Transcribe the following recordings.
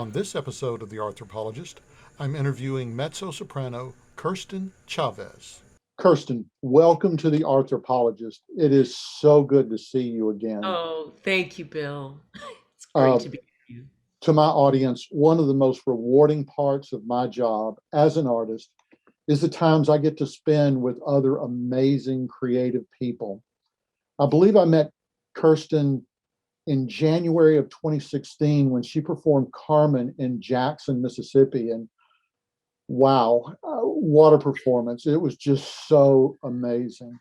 On this episode of The Arthropologist, I'm interviewing mezzo-soprano Kirstin Chavez. Kirstin, welcome to The Arthropologist. It is so good to see you again. Oh, thank you, Bill. It's great Uh, to be with you. to my audience, one of the most rewarding parts of my job as an artist is the times I get to spend with other amazing creative people. I believe I met Kirstin in January of 2016 when she performed Carmen in Jackson, Mississippi. And wow, what a performance. It was just so amazing.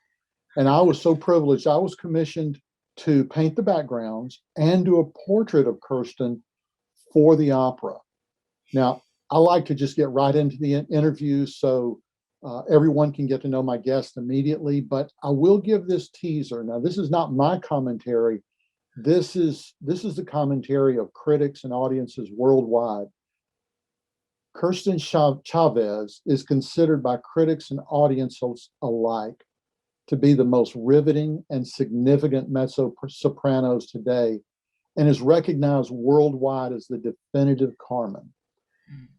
And I was so privileged. I was commissioned to paint the backgrounds and do a portrait of Kirstin for the opera. Now, I like to just get right into the interview so everyone can get to know my guest immediately, but I will give this teaser. Now, this is not my commentary. This is the commentary of critics and audiences worldwide. Kirstin Chavez is considered by critics and audiences alike to be the most riveting and significant mezzo-sopranos today, and is recognized worldwide as the definitive Carmen.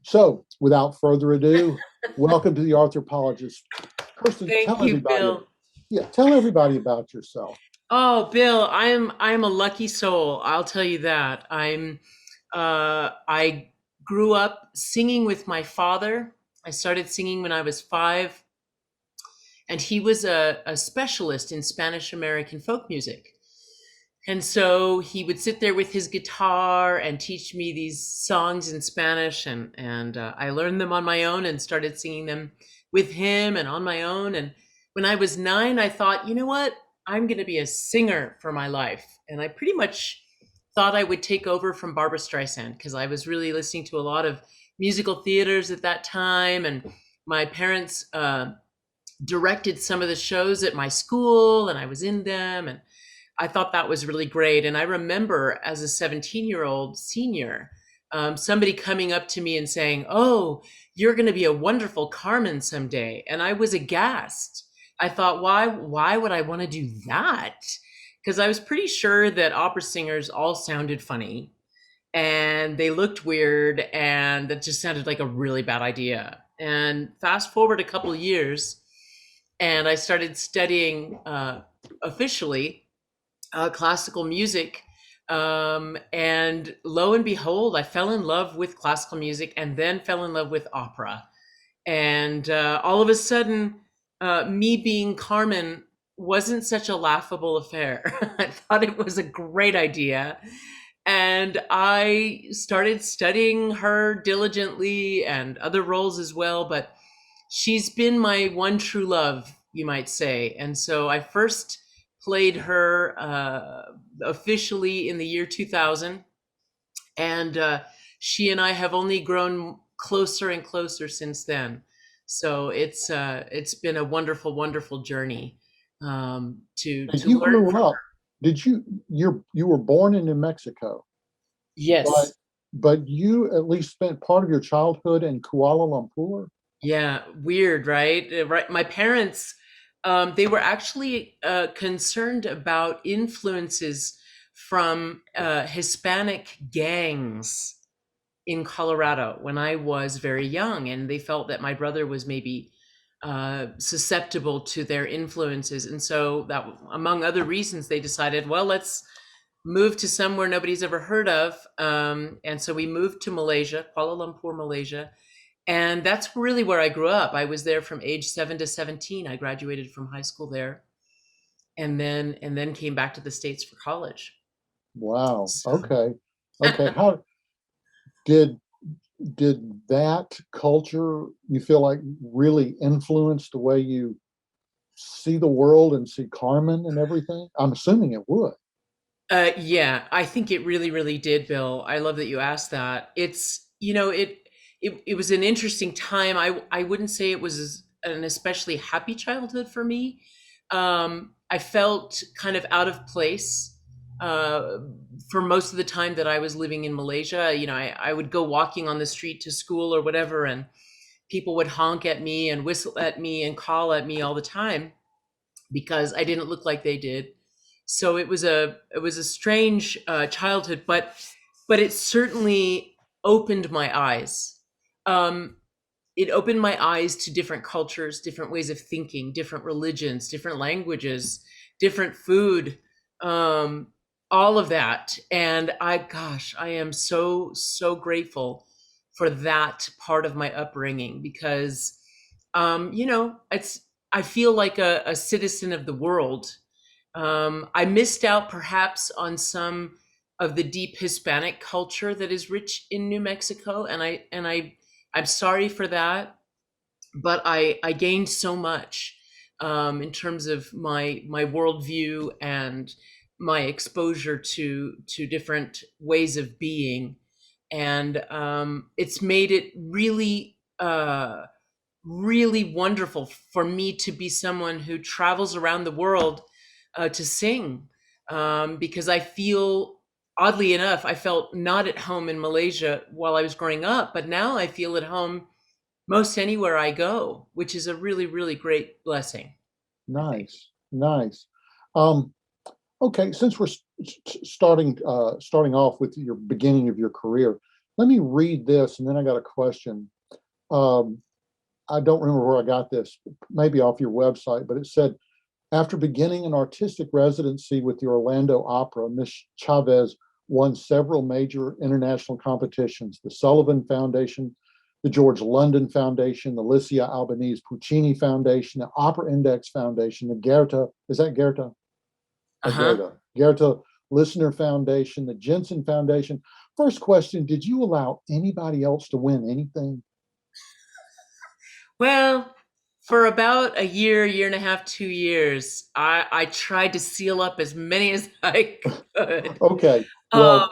So, without further ado, welcome to The Arthropologist. Kirstin, Thank you, Bill. tell everybody about yourself. Oh, Bill, I'm a lucky soul. I'll tell you that. I grew up singing with my father. I started singing when I was 5, and he was a specialist in Spanish American folk music. And so he would sit there with his guitar and teach me these songs in Spanish, and I learned them on my own and started singing them with him and on my own. And when I was 9, I thought, you know what? I'm going to be a singer for my life. And I pretty much thought I would take over from Barbara Streisand because I was really listening to a lot of musical theaters at that time. And my parents directed some of the shows at my school, and I was in them. And I thought that was really great. And I remember as a 17-year-old senior, somebody coming up to me and saying, "Oh, you're going to be a wonderful Carmen someday." And I was aghast. I thought, why would I want to do that? Because I was pretty sure that opera singers all sounded funny and they looked weird, and that just sounded like a really bad idea. And fast forward a couple of years, and I started studying officially classical music. And lo and behold, I fell in love with classical music and then fell in love with opera. And all of a sudden, me being Carmen wasn't such a laughable affair. I thought it was a great idea. And I started studying her diligently and other roles as well. But she's been my one true love, you might say. And so I first played her officially in the year 2000. And she and I have only grown closer and closer since then. So it's been a wonderful, wonderful journey to You learn grew from up. her. You were born in New Mexico, but Yes. you at least spent part of your childhood in Kuala Lumpur. Yeah. Weird, right? Right. My parents, they were actually concerned about influences from Hispanic gangs in Colorado when I was very young, and they felt that my brother was maybe susceptible to their influences, and so that, among other reasons, they decided, well, let's move to somewhere nobody's ever heard of, and so we moved to Malaysia, Kuala Lumpur, Malaysia, and that's really where I grew up. I was there from age 7 to 17. I graduated from high school there, and then came back to the States for college. Wow. So. Okay. Okay. How did that culture you feel like really influence the way you see the world and see Carmen and everything? I'm assuming it would. Yeah, I think it really, really did, Bill. I love that you asked that. It's, it was an interesting time. I wouldn't say it was an especially happy childhood for me. I felt kind of out of place uh, for most of the time that I was living in Malaysia. I would go walking on the street to school or whatever, and people would honk at me and whistle at me and call at me all the time because I didn't look like they did. So it was a strange childhood, but it certainly opened my eyes. Um, it opened my eyes to different cultures, different ways of thinking, different religions, different languages, different food, um, all of that. And gosh, I am so grateful for that part of my upbringing because, I feel like a citizen of the world. I missed out perhaps on some of the deep Hispanic culture that is rich in New Mexico, I'm sorry for that, but I gained so much in terms of my worldview and my exposure to different ways of being, and it's made it really wonderful for me to be someone who travels around the world to sing, because I feel, oddly enough, I felt not at home in Malaysia while I was growing up, but now I feel at home most anywhere I go, which is a really great blessing, I think. Nice, nice. Um, okay, since we're starting off with your beginning of your career, let me read this, and then I got a question. Um, I don't remember where I got this, maybe off your website, but it said, after beginning an artistic residency with the Orlando Opera, Miss Chavez won several major international competitions: the Sullivan Foundation, the George London Foundation, the Licia Albanese Puccini Foundation, the Opera Index Foundation, the Goethe, is that Goethe? Uh-huh. Goethe Listener Foundation, the Jensen Foundation. First question, did you allow anybody else to win anything? Well, for about a year and a half, 2 years, I tried to seal up as many as I could. Okay, Um,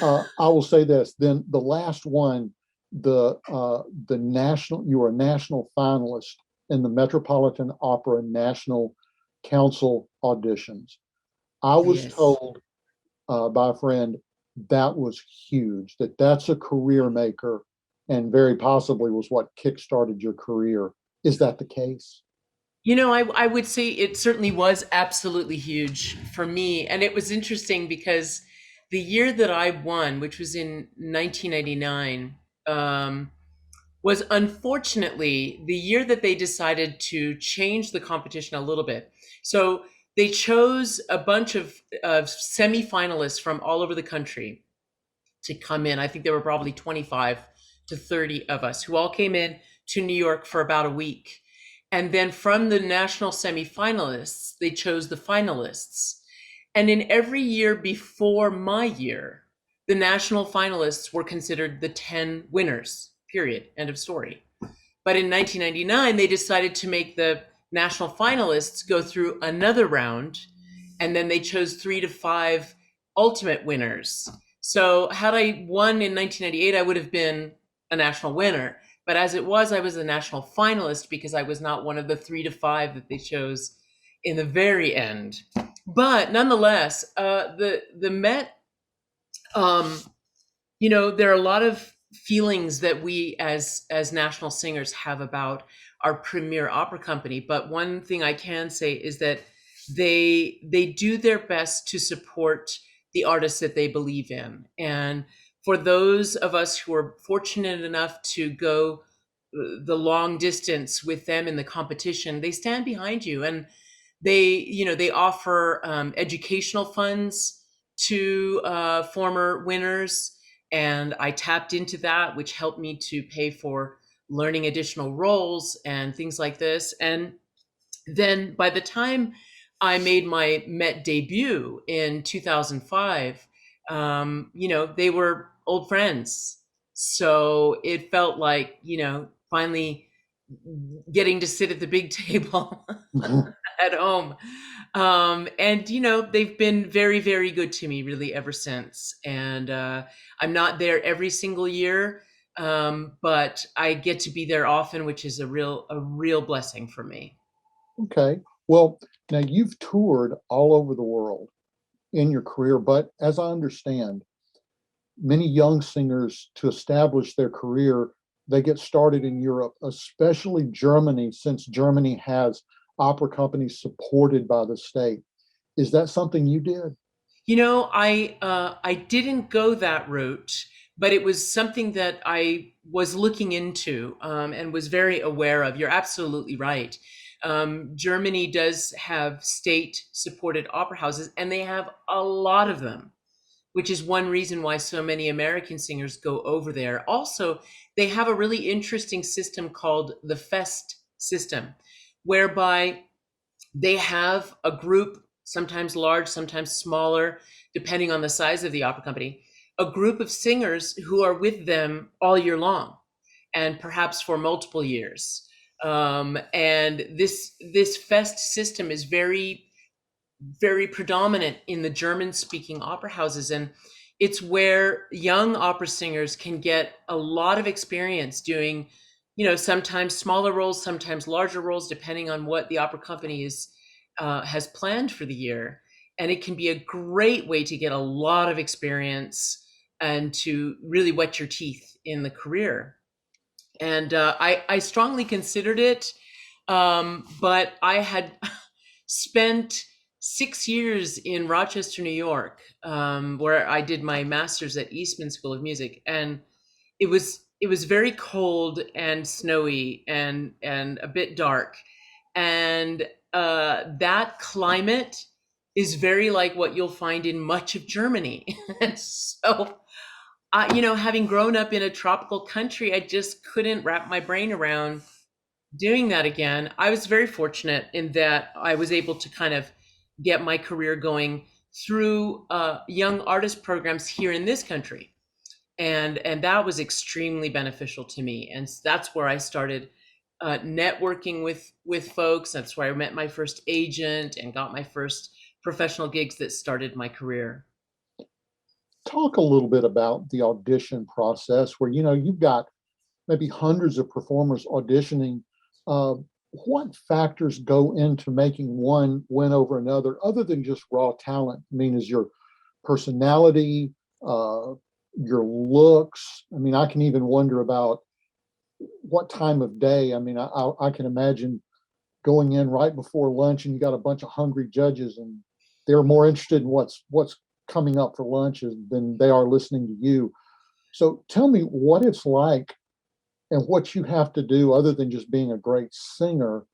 well, I will say this. Then the last one, the national, you were a national finalist in the Metropolitan Opera National Council auditions. I was yes. told by a friend that was huge. That's a career maker, and very possibly was what kickstarted your career. Is that the case? I would say it certainly was absolutely huge for me. And it was interesting because the year that I won, which was in 1999, was unfortunately the year that they decided to change the competition a little bit. So they chose a bunch of semifinalists from all over the country to come in. I think there were probably 25 to 30 of us who all came in to New York for about a week. And then from the national semifinalists, they chose the finalists. And in every year before my year, the national finalists were considered the 10 winners, period, end of story. But in 1999, they decided to make the national finalists go through another round, and then they chose 3 to 5 ultimate winners. So had I won in 1998, I would have been a national winner. But as it was, I was a national finalist because I was not one of the 3 to 5 that they chose in the very end. But nonetheless, the Met, um, there are a lot of feelings that we as national singers have about our premier opera company, but one thing I can say is that they do their best to support the artists that they believe in. And for those of us who are fortunate enough to go the long distance with them in the competition, they stand behind you, and they offer educational funds to former winners, and I tapped into that, which helped me to pay for learning additional roles and things like this. And then by the time I made my Met debut in 2005, they were old friends. So it felt like, finally getting to sit at the big table at home. And they've been very good to me really ever since. And I'm not there every single year, but I get to be there often, which is a real blessing for me. Okay. Well, now you've toured all over the world in your career, but as I understand, many young singers to establish their career, they get started in Europe, especially Germany, since Germany has opera companies supported by the state. Is that something you did? I didn't go that route, but it was something that I was looking into, and was very aware of. You're absolutely right. Germany does have state supported opera houses, and they have a lot of them, which is one reason why so many American singers go over there. Also, they have a really interesting system called the Fest system, whereby they have a group, sometimes large, sometimes smaller, depending on the size of the opera company, a group of singers who are with them all year long, and perhaps for multiple years. And this Fest system is very predominant in the German speaking opera houses. And it's where young opera singers can get a lot of experience doing, sometimes smaller roles, sometimes larger roles, depending on what the opera company has planned for the year. And it can be a great way to get a lot of experience and to really wet your teeth in the career. And I strongly considered it, but I had spent 6 years in Rochester, New York, where I did my master's at Eastman School of Music, and it was very cold and snowy and a bit dark, and that climate is very like what you'll find in much of Germany. And so, having grown up in a tropical country, I just couldn't wrap my brain around doing that again. I was very fortunate in that I was able to kind of get my career going through young artist programs here in this country, and that was extremely beneficial to me. And that's where I started networking with folks. That's where I met my first agent and got my first professional gigs that started my career. Talk a little bit about the audition process where, you've got maybe hundreds of performers auditioning. Uh, what factors go into making one win over another other than just raw talent? I mean, is your personality, uh, your looks? I mean, I can even wonder about what time of day. I mean, I can imagine going in right before lunch and you got a bunch of hungry judges and they're more interested in what's coming up for lunch than they are listening to you. So tell me what it's like and what you have to do other than just being a great singer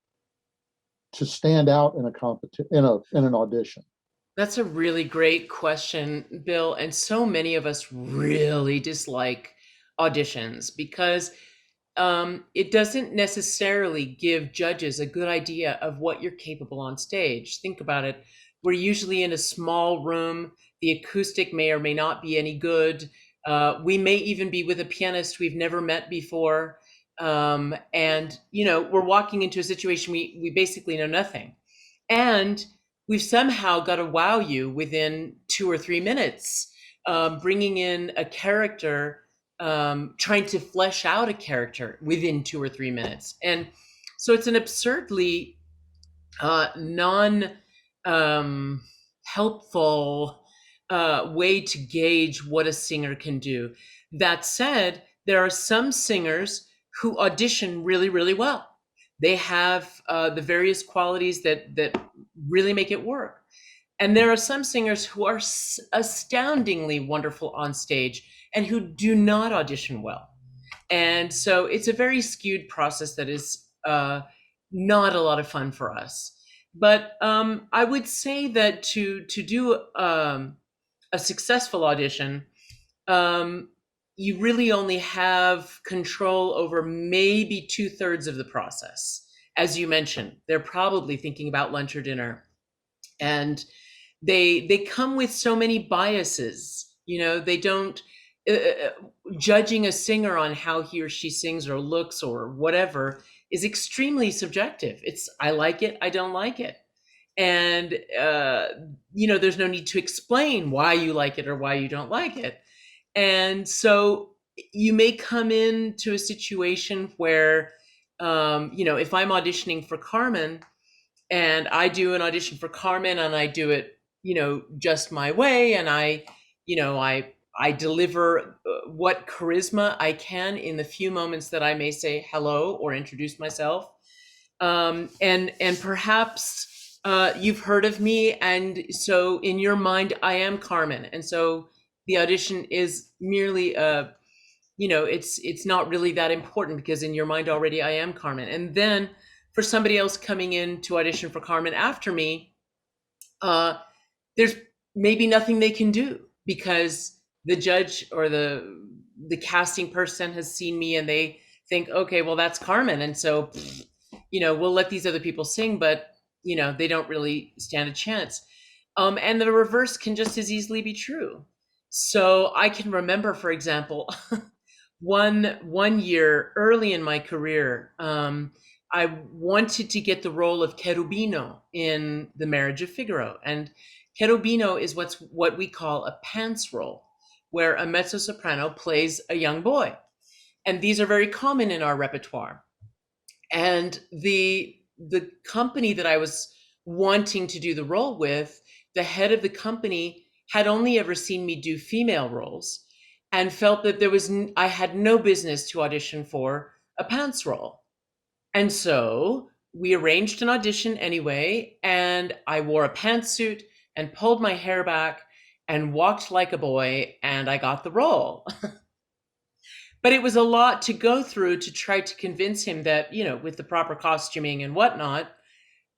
to stand out in a in an audition. That's a really great question, Bill. And so many of us really dislike auditions because it doesn't necessarily give judges a good idea of what you're capable on stage. Think about it. We're usually in a small room. The acoustic may or may not be any good. We may even be with a pianist we've never met before. And, we're walking into a situation we basically know nothing. And we've somehow got to wow you within 2 or 3 minutes, bringing in a character, trying to flesh out a character within 2 or 3 minutes. And so it's an absurdly non helpful way to gauge what a singer can do. That said, there are some singers who audition really, really well. They have the various qualities that really make it work. And there are some singers who are astoundingly wonderful on stage and who do not audition well. And so it's a very skewed process that is not a lot of fun for us. But I would say that to do a successful audition, um, you really only have control over maybe 2/3 of the process. As you mentioned, they're probably thinking about lunch or dinner, and they come with so many biases. They don't judging a singer on how he or she sings or looks or whatever is extremely subjective. It's I like it, I don't like it. And there's no need to explain why you like it or why you don't like it. And so you may come into a situation where if I'm auditioning for Carmen and I do an audition for Carmen and I do it, just my way, and I deliver what charisma I can in the few moments that I may say hello or introduce myself. And perhaps you've heard of me, and so in your mind I am Carmen, and so the audition is merely a, it's not really that important, because in your mind already I am Carmen. And then for somebody else coming in to audition for Carmen after me, uh, there's maybe nothing they can do, because the judge or the casting person has seen me and they think, okay, well, that's Carmen, and so we'll let these other people sing, but they don't really stand a chance. And the reverse can just as easily be true. So I can remember, for example, one year early in my career, I wanted to get the role of Cherubino in The Marriage of Figaro. And Cherubino is what we call a pants role, where a mezzo-soprano plays a young boy. And these are very common in our repertoire. And the company that I was wanting to do the role with, the head of the company had only ever seen me do female roles, and felt that I had no business to audition for a pants role. And so we arranged an audition anyway, and I wore a pantsuit and pulled my hair back and walked like a boy, and I got the role. But it was a lot to go through to try to convince him that, with the proper costuming and whatnot,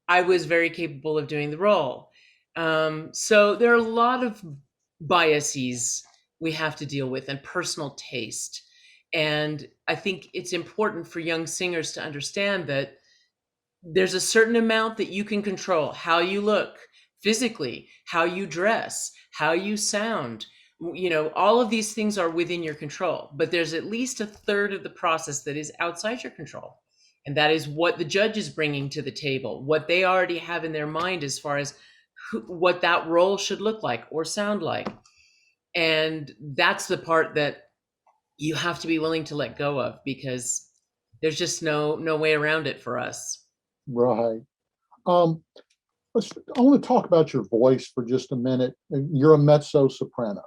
I was very capable of doing the role. So there are a lot of biases we have to deal with, and personal taste. And I think it's important for young singers to understand that there's a certain amount that you can control: how you look physically, how you dress, how you sound. All of these things are within your control, but there's at least a third of the process that is outside your control. And that is what the judge is bringing to the table, what they already have in their mind as far as what that role should look like or sound like. And that's the part that you have to be willing to let go of, because there's just no way around it for us. Right. Um, I want to talk about your voice for just a minute. You're a mezzo soprano.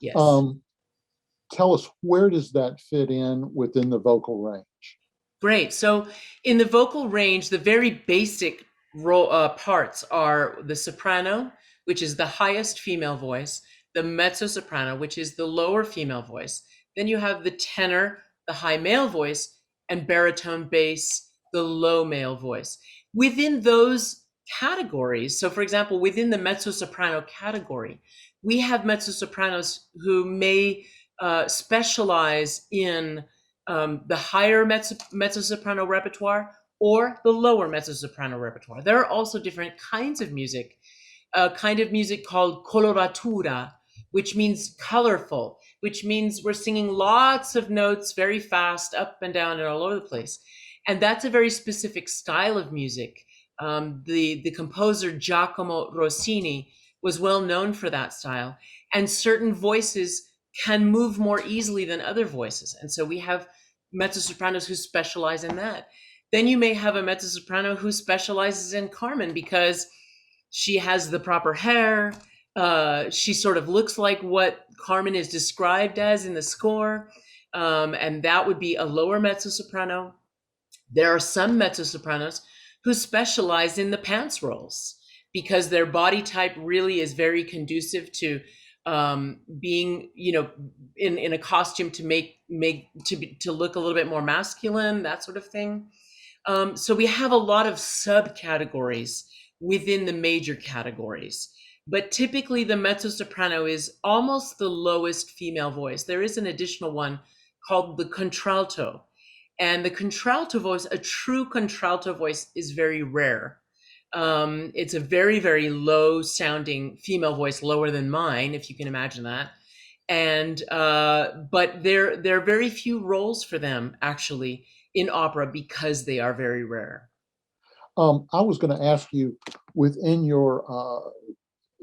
Yes. Um, Tell us, where does that fit in within the vocal range? Great. So in the vocal range, the very basic parts are the soprano, which is the highest female voice, the mezzo-soprano, which is the lower female voice. Then you have the tenor, the high male voice, and baritone bass, the low male voice. Within those categories, so for example, within the mezzo-soprano category, we have mezzo-sopranos who may specialize in the higher mezzo-soprano repertoire or the lower mezzo-soprano repertoire. There are also different kinds of music, a kind of music called coloratura, which means colorful, which means we're singing lots of notes very fast, up and down and all over the place. And that's a very specific style of music. The composer Giacomo Rossini was well known for that style. And certain voices can move more easily than other voices. And so we have mezzo-sopranos who specialize in that. Then you may have a mezzo-soprano who specializes in Carmen because she has the proper hair. She sort of looks like what Carmen is described as in the score. And that would be a lower mezzo-soprano. There are some mezzo-sopranos who specialize in the pants roles because their body type really is very conducive to being, in a costume to to look a little bit more masculine, that sort of thing. So we have a lot of subcategories within the major categories, but typically the mezzo-soprano is almost the lowest female voice. There is an additional one called the contralto, and the contralto voice, a true contralto voice, is very rare. It's a very, very low sounding female voice, lower than mine, if you can imagine that. And but there are very few roles for them actually in opera because they are very rare. I was going to ask you, within your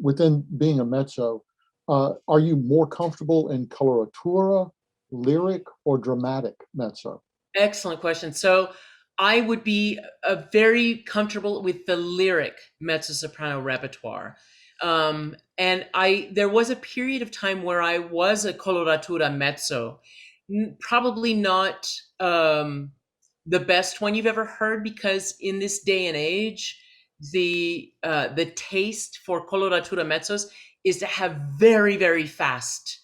within being a mezzo, are you more comfortable in coloratura, lyric, or dramatic mezzo? Excellent question. So I would be very comfortable with the lyric mezzo-soprano repertoire. And there was a period of time where I was a coloratura mezzo, probably not the best one you've ever heard, because in this day and age, the taste for coloratura mezzos is to have very, very fast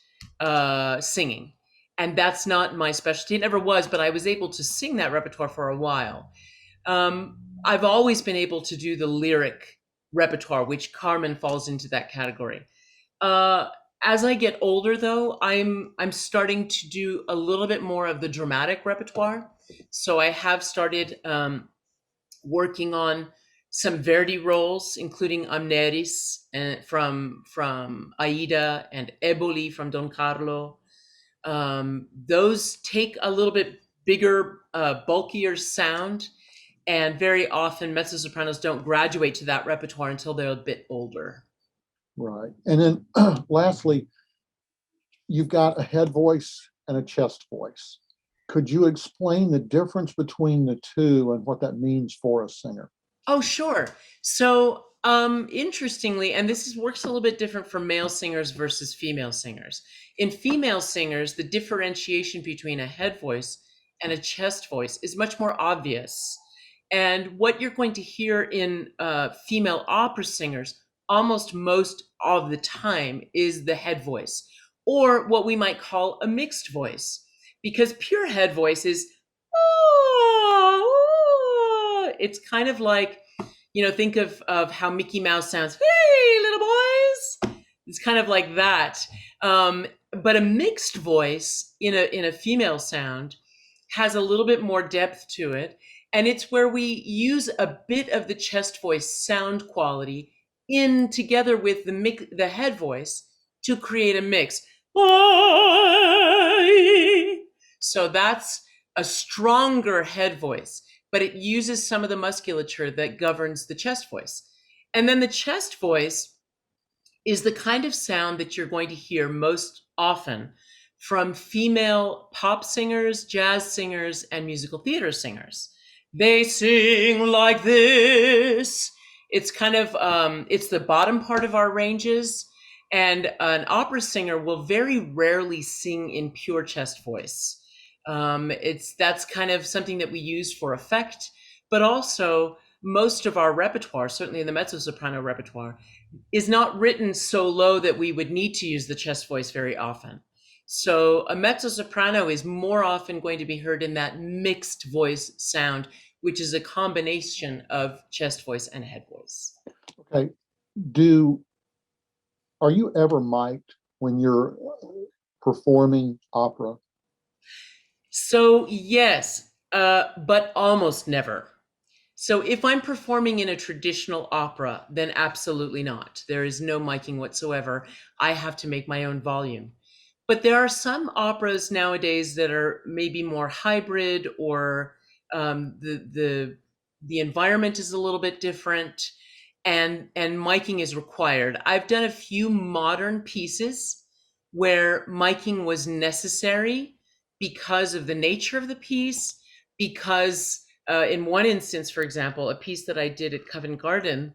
singing. And that's not my specialty. It never was, but I was able to sing that repertoire for a while. I've always been able to do the lyric repertoire, which Carmen falls into that category. Uh, as I get older, though, I'm starting to do a little bit more of the dramatic repertoire. So I have started working on some Verdi roles, including Amneris from Aida and Eboli from Don Carlo. Those take a little bit bigger, bulkier sound, and very often mezzo-sopranos don't graduate to that repertoire until they're a bit older. Right. And then lastly, you've got a head voice and a chest voice. Could you explain the difference between the two and what that means for a singer? Oh, sure. So, interestingly, and this works a little bit different for male singers versus female singers. In female singers, the differentiation between a head voice and a chest voice is much more obvious. And what you're going to hear in female opera singers almost most of the time is the head voice, or what we might call a mixed voice, because pure head voice is, it's kind of like, think of how Mickey Mouse sounds. Hey, little boys. It's kind of like that. But a mixed voice in a female sound has a little bit more depth to it, and it's where we use a bit of the chest voice sound quality in together with the head voice to create a mix. So that's a stronger head voice, but it uses some of the musculature that governs the chest voice. And then the chest voice is the kind of sound that you're going to hear most often from female pop singers, jazz singers, and musical theater singers. They sing like this. It's kind of, it's the bottom part of our ranges. And an opera singer will very rarely sing in pure chest voice. That's kind of something that we use for effect, but also most of our repertoire, certainly in the mezzo-soprano repertoire, is not written so low that we would need to use the chest voice very often. So a mezzo-soprano is more often going to be heard in that mixed voice sound, which is a combination of chest voice and head voice. Okay. Are you ever mic'd when you're performing opera? So yes, but almost never. So if I'm performing in a traditional opera, then absolutely not. There is no miking whatsoever. I have to make my own volume. But there are some operas nowadays that are maybe more hybrid, or the environment is a little bit different, and miking is required. I've done a few modern pieces where miking was necessary because of the nature of the piece, because in one instance, for example, a piece that I did at Covent Garden,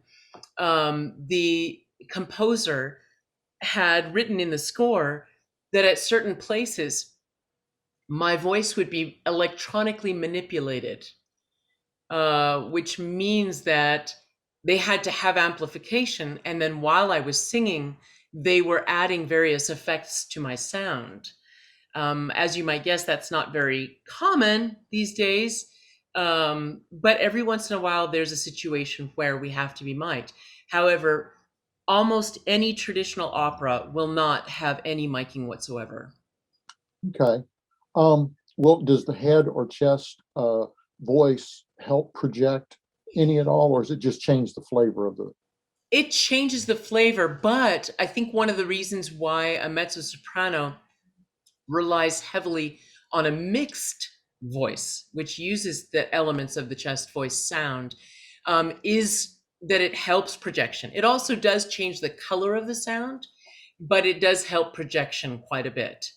the composer had written in the score that at certain places, my voice would be electronically manipulated, which means that they had to have amplification. And then while I was singing, they were adding various effects to my sound. As you might guess, that's not very common these days. But every once in a while, there's a situation where we have to be mic'd. However, almost any traditional opera will not have any miking whatsoever. Okay. Well, does the head or chest voice help project any at all, or does it just change the flavor of the? It changes the flavor, but I think one of the reasons why a mezzo-soprano relies heavily on a mixed voice, which uses the elements of the chest voice sound, is that it helps projection. It also does change the color of the sound, but it does help projection quite a bit.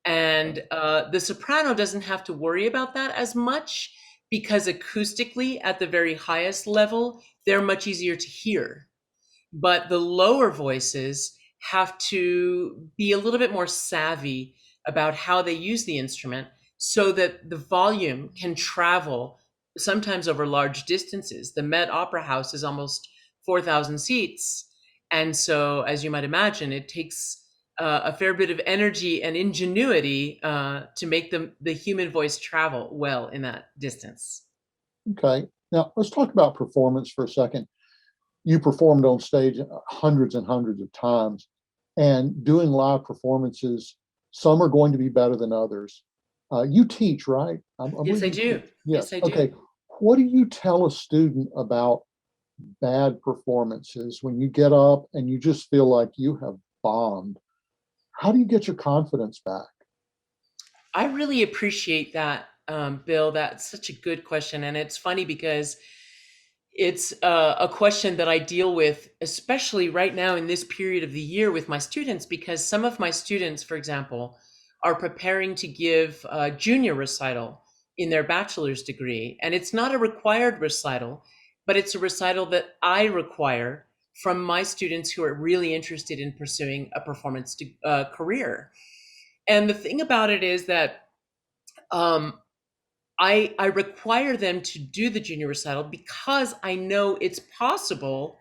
And the soprano doesn't have to worry about that as much, because acoustically, at the very highest level, they're much easier to hear. But the lower voices have to be a little bit more savvy about how they use the instrument so that the volume can travel sometimes over large distances. The Met Opera House is almost 4,000 seats. And so, as you might imagine, it takes a fair bit of energy and ingenuity to make the human voice travel well in that distance. Okay. Now let's talk about performance for a second. You performed on stage hundreds and hundreds of times, and doing live performances, some are going to be better than others. You teach, right? I Yes, believe I you do. teach. Yes, Yes. I do. Okay. What do you tell a student about bad performances when you get up and you just feel like you have bombed? How do you get your confidence back? I really appreciate that, Bill. That's such a good question. And it's funny because it's a question that I deal with, especially right now in this period of the year with my students, because some of my students, for example, are preparing to give a junior recital in their bachelor's degree. And it's not a required recital, but it's a recital that I require from my students who are really interested in pursuing a performance career. And the thing about it is that um, I require them to do the junior recital because I know it's possible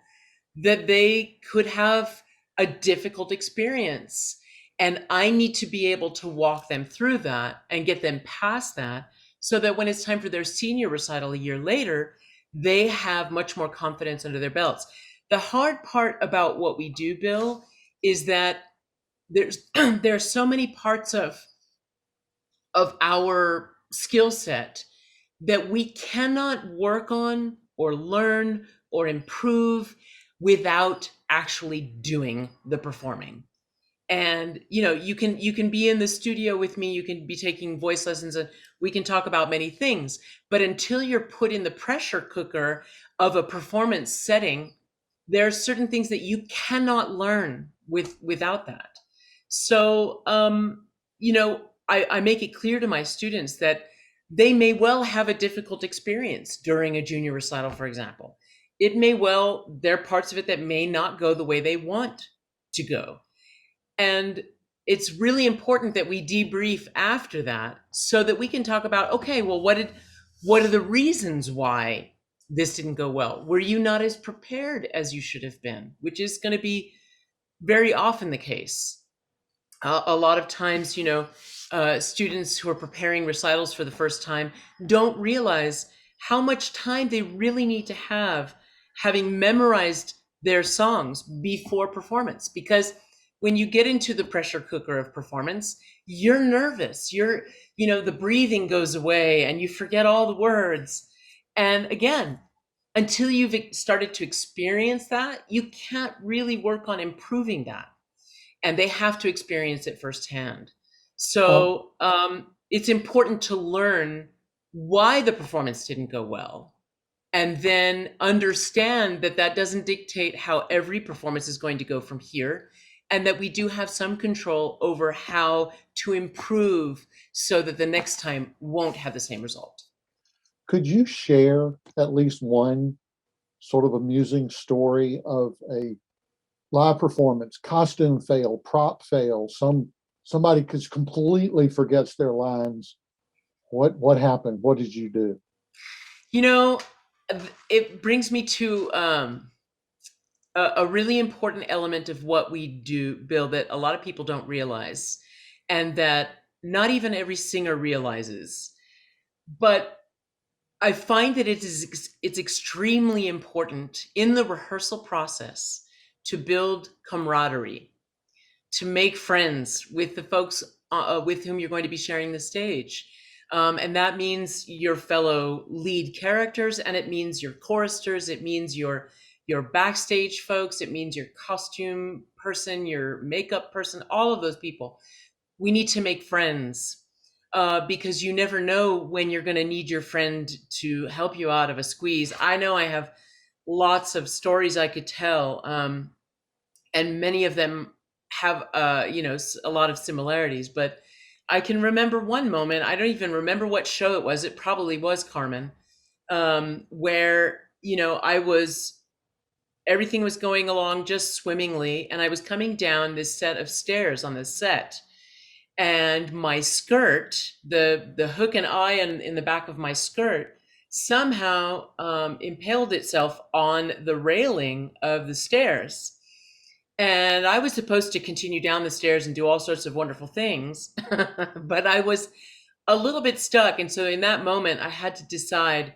that they could have a difficult experience. And I need to be able to walk them through that and get them past that so that when it's time for their senior recital a year later, they have much more confidence under their belts. The hard part about what we do, Bill, is that there's there's so many parts of our skill set that we cannot work on or learn or improve without actually doing the performing. And you can be in the studio with me, you can be taking voice lessons, and we can talk about many things, but until you're put in the pressure cooker of a performance setting, there are certain things that you cannot learn without that. So I make it clear to my students that they may well have a difficult experience during a junior recital, for example. It may well, there are parts of it that may not go the way they want to go. And it's really important that we debrief after that so that we can talk about, okay, well, what are the reasons why this didn't go well? Were you not as prepared as you should have been? Which is going to be very often the case. A lot of times, students who are preparing recitals for the first time don't realize how much time they really need to have having memorized their songs before performance. Because when you get into the pressure cooker of performance, you're nervous. The breathing goes away and you forget all the words. And again, until you've started to experience that, you can't really work on improving that, and they have to experience it firsthand. Um, So it's important to learn why the performance didn't go well, and then understand that that doesn't dictate how every performance is going to go from here, and that we do have some control over how to improve so that the next time won't have the same result. could you share at least one sort of amusing story of a live performance, costume fail, prop fail, somebody just completely forgets their lines? What happened? What did you do? You know, it brings me to a really important element of what we do, Bill, that a lot of people don't realize, and that not even every singer realizes. But I find that it's extremely important in the rehearsal process to build camaraderie, to make friends with the folks with whom you're going to be sharing the stage. And that means your fellow lead characters, and it means your choristers, it means your backstage folks, it means your costume person, your makeup person, all of those people. We need to make friends because you never know when you're going to need your friend to help you out of a squeeze. I know I have lots of stories I could tell. And many of them have a lot of similarities, but I can remember one moment. I don't even remember what show it was. It probably was Carmen, where I was everything was going along just swimmingly, and I was coming down this set of stairs on the set, and my skirt, the hook and eye in the back of my skirt, somehow impaled itself on the railing of the stairs. And I was supposed to continue down the stairs and do all sorts of wonderful things, but I was a little bit stuck. And so in that moment, I had to decide,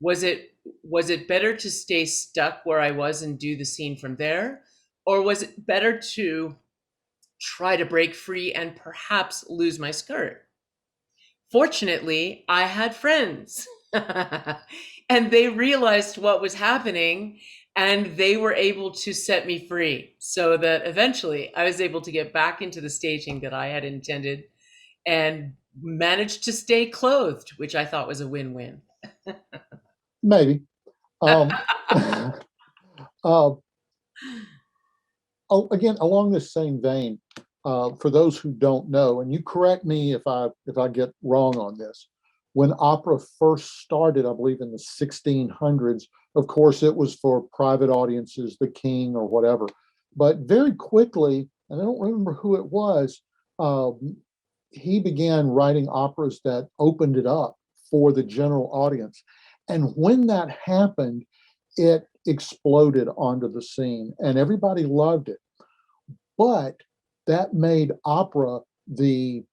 was it better to stay stuck where I was and do the scene from there? Or was it better to try to break free and perhaps lose my skirt? Fortunately, I had friends and they realized what was happening and they were able to set me free so that eventually I was able to get back into the staging that I had intended and managed to stay clothed, which I thought was a win-win. Maybe. Um, uh, Again, along this same vein, for those who don't know, and you correct me if I get wrong on this, when opera first started, I believe in the 1600s, of course, it was for private audiences, the king or whatever. But very quickly, and I don't remember who it was, um, he began writing operas that opened it up for the general audience. And when that happened, it exploded onto the scene and everybody loved it. But that made opera the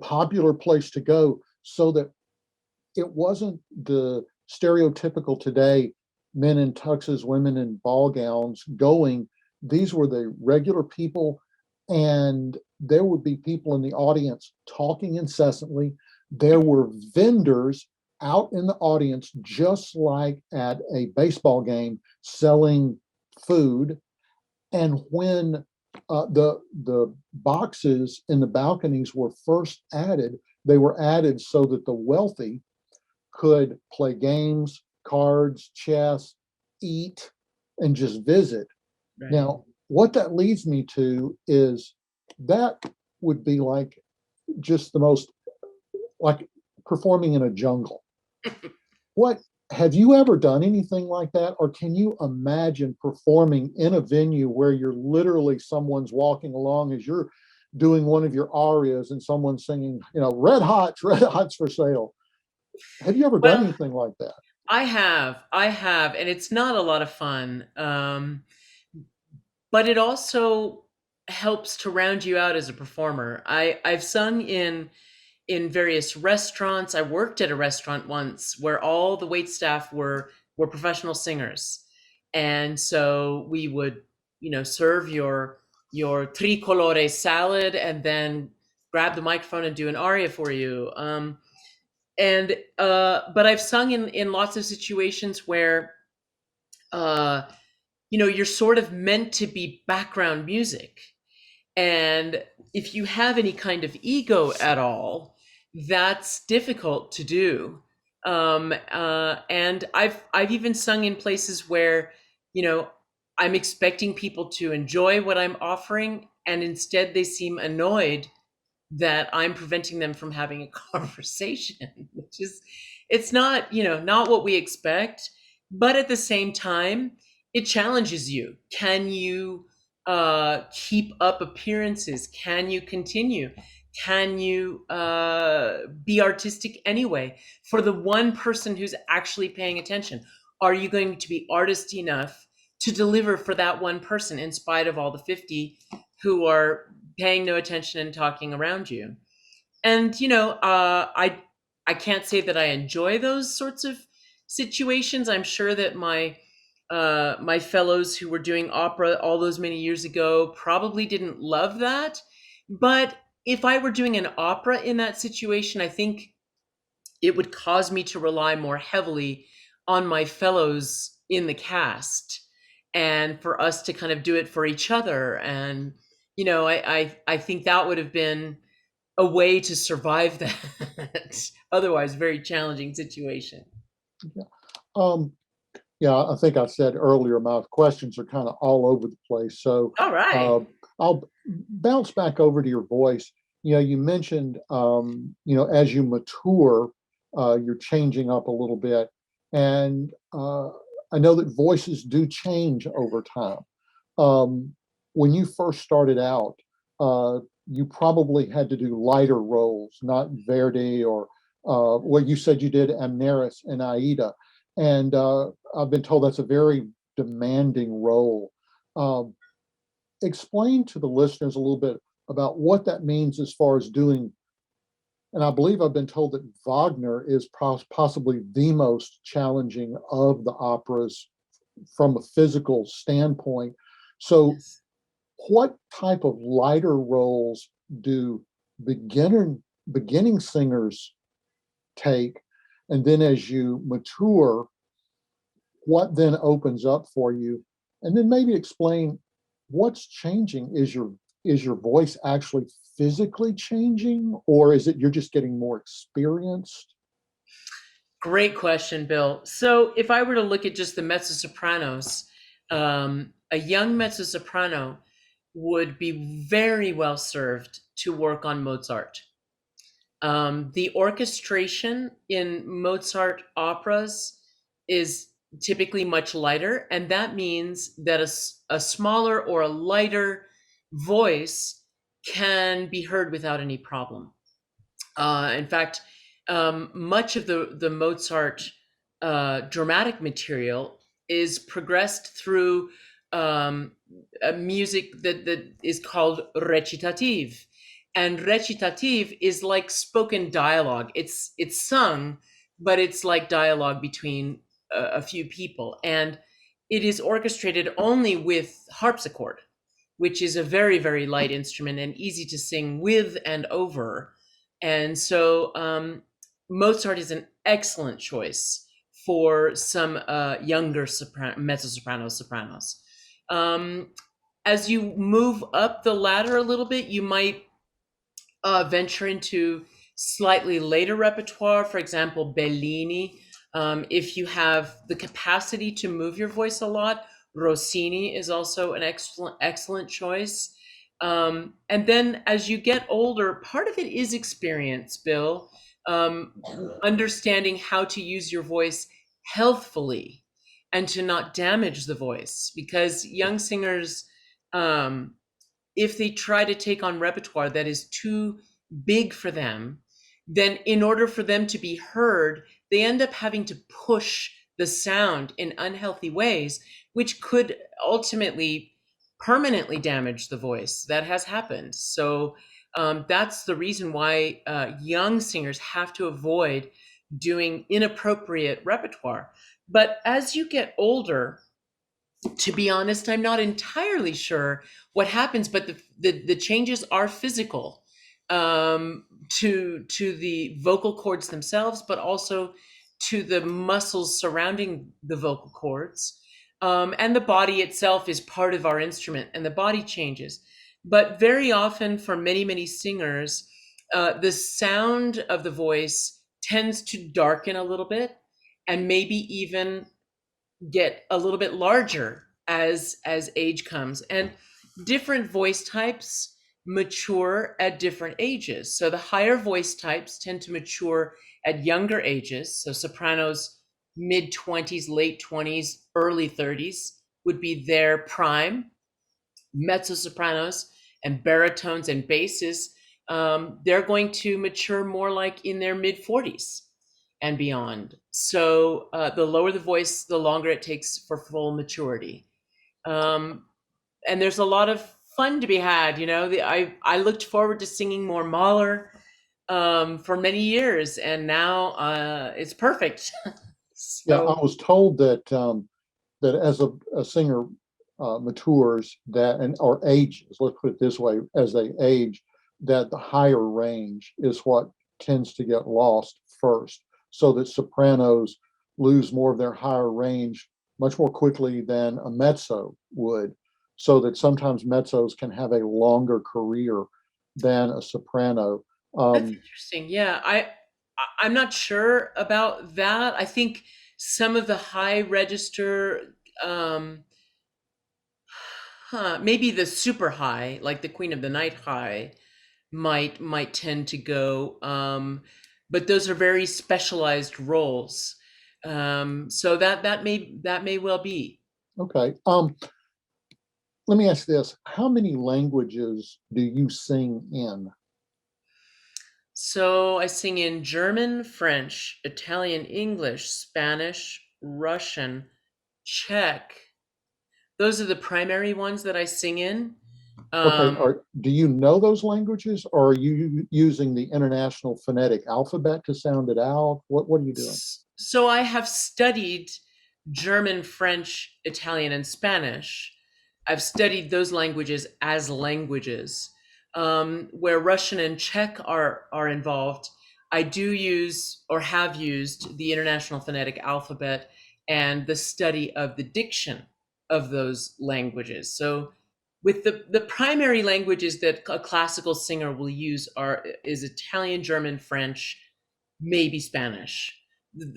popular place to go, so that it wasn't the stereotypical today men in tuxes, women in ball gowns going. These were the regular people, and there would be people in the audience talking incessantly. There were vendors out in the audience, just like at a baseball game, selling food. And when the boxes in the balconies were first added, they were added so that the wealthy could play games, cards, chess, eat, and just visit. Right. Now, what that leads me to is that would be like just the most, like performing in a jungle. What have you ever done anything like that? Or can you imagine performing in a venue where you're literally someone's walking along as you're doing one of your arias and someone's singing, red hots for sale? Have you ever done Well, anything like that? I have, and it's not a lot of fun. But it also helps to round you out as a performer. I've sung in various restaurants. I worked at a restaurant once where all the wait staff were professional singers. And so we would, serve your tricolore salad and then grab the microphone and do an aria for you. And but I've sung in lots of situations where uh you're sort of meant to be background music. And if you have any kind of ego at all, that's difficult to do. And I've even sung in places where, you know, I'm expecting people to enjoy what I'm offering, and instead they seem annoyed that I'm preventing them from having a conversation, which is, it's not, not what we expect. But at the same time, it challenges you. Can you keep up appearances? Can you continue? Can you be artistic anyway? For the one person who's actually paying attention, are you going to be artist enough to deliver for that one person in spite of all the 50 who are paying no attention and talking around you? And I can't say that I enjoy those sorts of situations. I'm sure that my fellows who were doing opera all those many years ago probably didn't love that. But if I were doing an opera in that situation, I think it would cause me to rely more heavily on my fellows in the cast, and for us to kind of do it for each other. And I think that would have been a way to survive that otherwise very challenging situation. Yeah. Um, yeah, I think I said earlier, my questions are kind of all over the place. So All right. I'll bounce back over to your voice. You mentioned, as you mature, you're changing up a little bit. And I know that voices do change over time. Um, when you first started out, you probably had to do lighter roles, not Verdi or well, you said you did Amneris and Aida. And I've been told that's a very demanding role. Um, Explain to the listeners a little bit about what that means as far as doing. And I believe I've been told that Wagner is possibly the most challenging of the operas from a physical standpoint. So, Yes. what type of lighter roles do beginner beginning singers take? And then as you mature, what then opens up for you? And then maybe explain what's changing. Is your voice actually physically changing, or is it you're just getting more experienced? Great question, Bill. So, if I were to look at just the mezzo sopranos, a young mezzo soprano would be very well served to work on Mozart. The orchestration in Mozart operas is typically much lighter, and that means that a smaller or a lighter voice can be heard without any problem. In fact, much of the Mozart dramatic material is progressed through a music that is called recitative, and recitative is like spoken dialogue. It's sung, but it's like dialogue between a few people, and it is orchestrated only with harpsichord, which is a very, very light instrument and easy to sing with and over. And so Mozart is an excellent choice for some younger mezzo sopranos. Um, as you move up the ladder a little bit, you might venture into slightly later repertoire, for example, Bellini. If you have the capacity to move your voice a lot, Rossini is also an excellent choice. And then as you get older, part of it is experience, Bill, um, understanding how to use your voice healthfully and to not damage the voice, because young singers, um, if they try to take on repertoire that is too big for them, then in order for them to be heard, they end up having to push the sound in unhealthy ways, which could ultimately permanently damage the voice. That has happened. So that's the reason why young singers have to avoid doing inappropriate repertoire. But as you get older, to be honest, I'm not entirely sure what happens, but the changes are physical, to the vocal cords themselves, but also to the muscles surrounding the vocal cords. And the body itself is part of our instrument, and the body changes. But very often, for many, many singers, the sound of the voice tends to darken a little bit and maybe even get a little bit larger as age comes, and different voice types mature at different ages. So the higher voice types tend to mature at younger ages. So sopranos, mid 20s, late 20s, early 30s would be their prime. Mezzo sopranos and baritones and basses, they're going to mature more like in their mid 40s and beyond. So the lower the voice, the longer it takes for full maturity. Um, and there's a lot of fun to be had. I looked forward to singing more Mahler for many years, and now it's perfect. Yeah, So I was told that as a singer matures, that and or ages, let's put it this way, as they age, that the higher range is what tends to get lost first, so that sopranos lose more of their higher range much more quickly than a mezzo would, so that sometimes mezzos can have a longer career than a soprano. that's Um, interesting. Yeah, I'm not sure about that. I think some of the high register, um, maybe the super high, like the Queen of the Night high, might tend to go. But those are very specialized roles. So that may well be. okay. Let me ask this: how many languages do you sing in? So I sing in German, French, Italian, English, Spanish, Russian, Czech, Those are the primary ones that I sing in. Okay, Um, do you know those languages, or are you using the International Phonetic Alphabet to sound it out? What are you doing? so I have studied German, French, Italian, and Spanish. I've studied those languages as languages. Where Russian and Czech are involved, I do use or have used the International Phonetic Alphabet and the study of the diction of those languages. So, with the primary languages that a classical singer will use is Italian, German, French, maybe Spanish.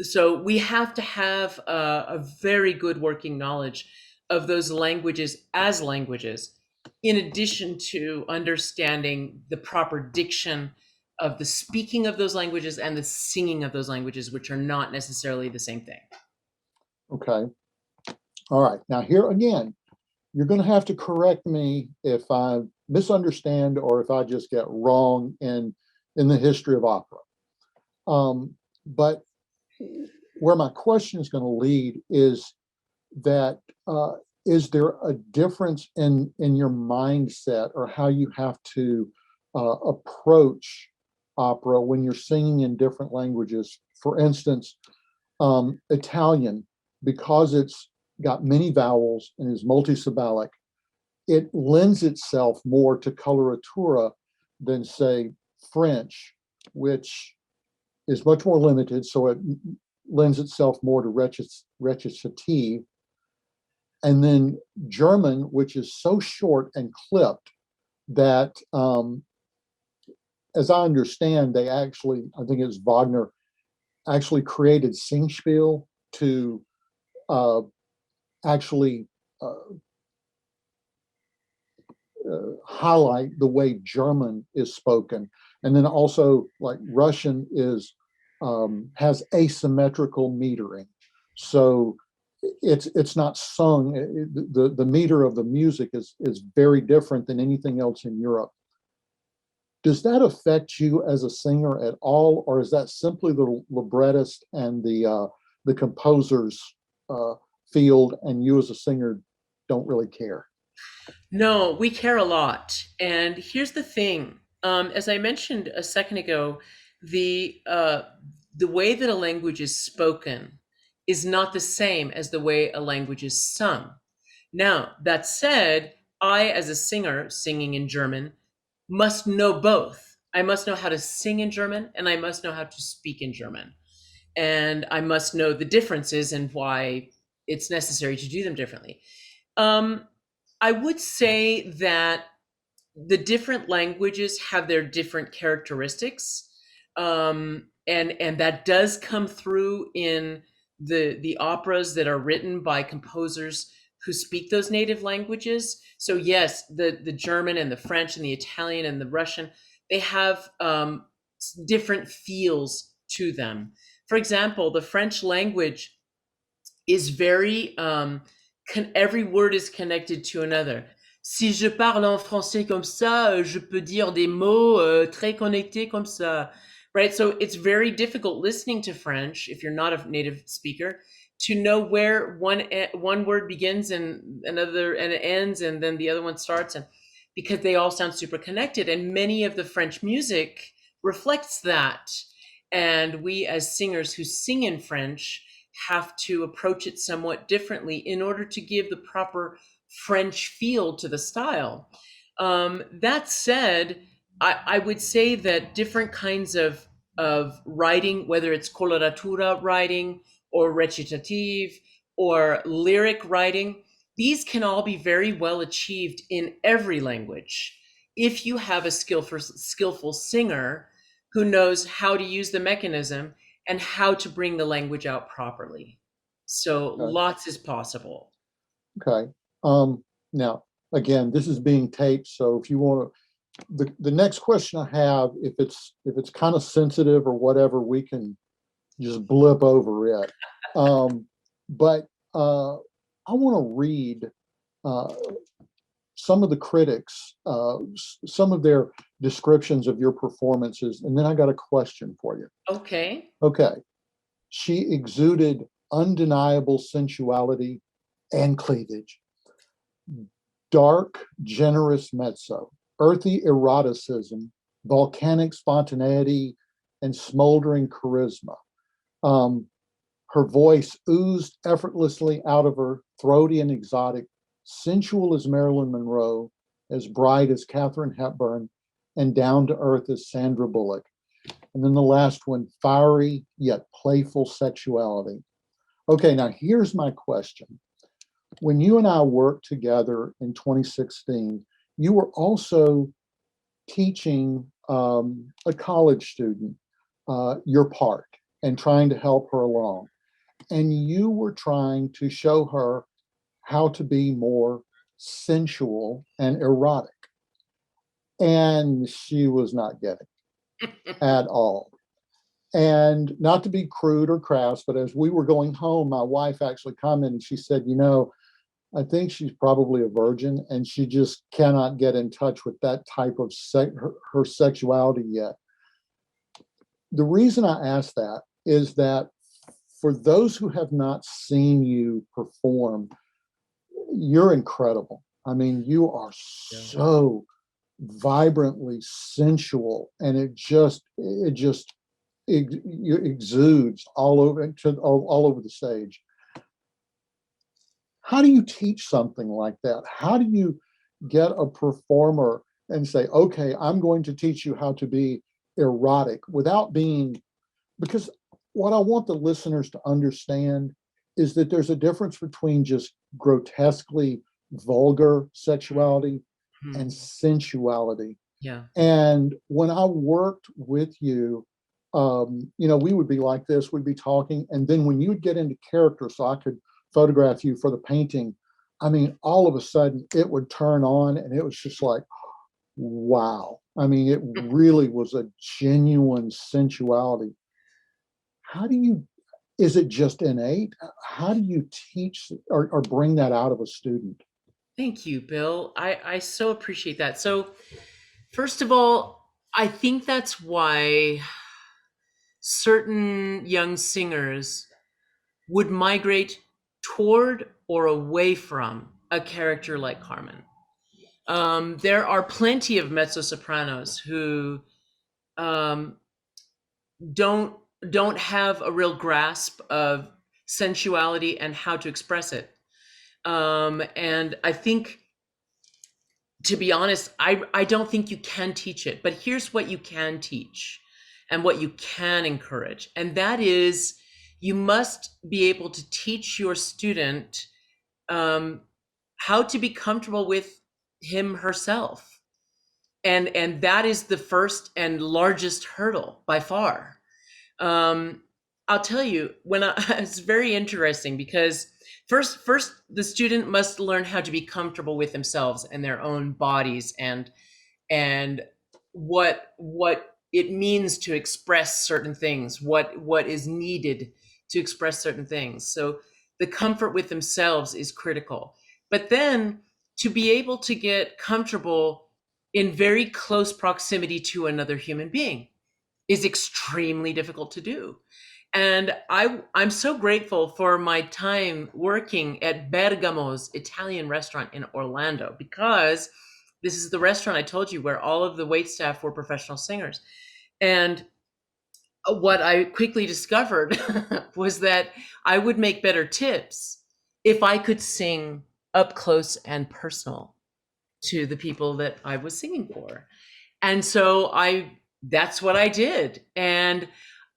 So we have to have a very good working knowledge of those languages as languages, in addition to understanding the proper diction of the speaking of those languages and the singing of those languages, which are not necessarily the same thing. Okay. All right. Now, here again, you're going to have to correct me if I misunderstand or if I just get wrong in the history of opera. But where my question is going to lead is that is there a difference in your mindset or how you have to approach opera when you're singing in different languages? For instance, Italian, because it's got many vowels and is multisyllabic, it lends itself more to coloratura than, say, French, which is much more limited, so it lends itself more to recitative. And then German, which is so short and clipped that, as I understand, they actually, I think it's Wagner, actually created Singspiel to actually highlight the way German is spoken. And then also, like Russian is has asymmetrical metering, so it's not sung. The meter of the music is very different than anything else in Europe. Does that affect you as a singer at all, or is that simply the librettist and the composer's field, and you as a singer don't really care? No, we care a lot. And here's the thing. As I mentioned a second ago, the way that a language is spoken is not the same as the way a language is sung. Now, that said, I, as a singer singing in German, must know both. I must know how to sing in German and I must know how to speak in German. And I must know the differences and why it's necessary to do them differently. Um, I would say that the different languages have their different characteristics, and that does come through in the operas that are written by composers who speak those native languages. So yes, the German and the French and the Italian and the Russian, they have different feels to them. For example, the French language is very every word is connected to another. Si je parle en français comme ça, je peux dire des mots très connectés comme ça, right? So it's very difficult listening to French if you're not a native speaker to know where one word begins and another and it ends and then the other one starts, and because they all sound super connected, and many of the French music reflects that. And we as singers who sing in French have to approach it somewhat differently in order to give the proper French feel to the style. That said, I would say that different kinds of writing, whether it's coloratura writing or recitative or lyric writing, these can all be very well achieved in every language if you have a skillful singer who knows how to use the mechanism and how to bring the language out properly. So Okay. lots is possible. Okay. Now, again, this is being taped, so if you want to, the next question I have, if it's kind of sensitive or whatever, we can just blip over it. But I want to read uh, some of the critics, some of their descriptions of your performances, and then I got a question for you. Okay. Okay. She exuded undeniable sensuality and cleavage. dark, generous mezzo, earthy eroticism, volcanic spontaneity, and smoldering charisma. Um, Her voice oozed effortlessly out of her, throaty and exotic, sensual as Marilyn Monroe, as bright as Katharine Hepburn, and down to earth as Sandra Bullock. And then the last one, fiery yet playful sexuality. Okay, now here's my question. When you and I worked together in 2016, you were also teaching a college student your part and trying to help her along. And you were trying to show her how to be more sensual and erotic. And she was not getting it at all. And not to be crude or crass, but as we were going home, my wife actually commented, she said, you know, I think she's probably a virgin and she just cannot get in touch with that type of her sexuality yet. The reason I ask that is that for those who have not seen you perform, you're incredible. I mean, you are so vibrantly sensual, and it exudes all over the stage. How do you teach something like that? How do you get a performer and say, okay, I'm going to teach you how to be erotic without being, because what I want the listeners to understand is that there's a difference between just grotesquely vulgar sexuality and sensuality. Yeah. And when I worked with you, we would be like this, we'd be talking. And then when you would get into character, so I could photograph you for the painting, I mean, all of a sudden it would turn on and it was just like, wow. I mean, it really was a genuine sensuality. How do you, is it just innate? How do you teach or bring that out of a student? Thank you, Bill. I so appreciate that. So, first of all, I think that's why certain young singers would migrate toward or away from a character like Carmen. There are plenty of mezzo-sopranos who um, don't don't have a real grasp of sensuality and how to express it. And I think, to be honest, I don't think you can teach it. But here's what you can teach and what you can encourage. And that is, you must be able to teach your student how to be comfortable with him herself. And that is the first and largest hurdle by far. um, I'll tell you, it's very interesting because first the student must learn how to be comfortable with themselves and their own bodies, and what it means to express certain things, what is needed to express certain things. So the comfort with themselves is critical. But then to be able to get comfortable in very close proximity to another human being is extremely difficult to do. And I'm so grateful for my time working at Bergamo's Italian restaurant in Orlando, because this is the restaurant I told you where all of the wait staff were professional singers. And what I quickly discovered was that I would make better tips if I could sing up close and personal to the people that I was singing for. And so that's what I did. And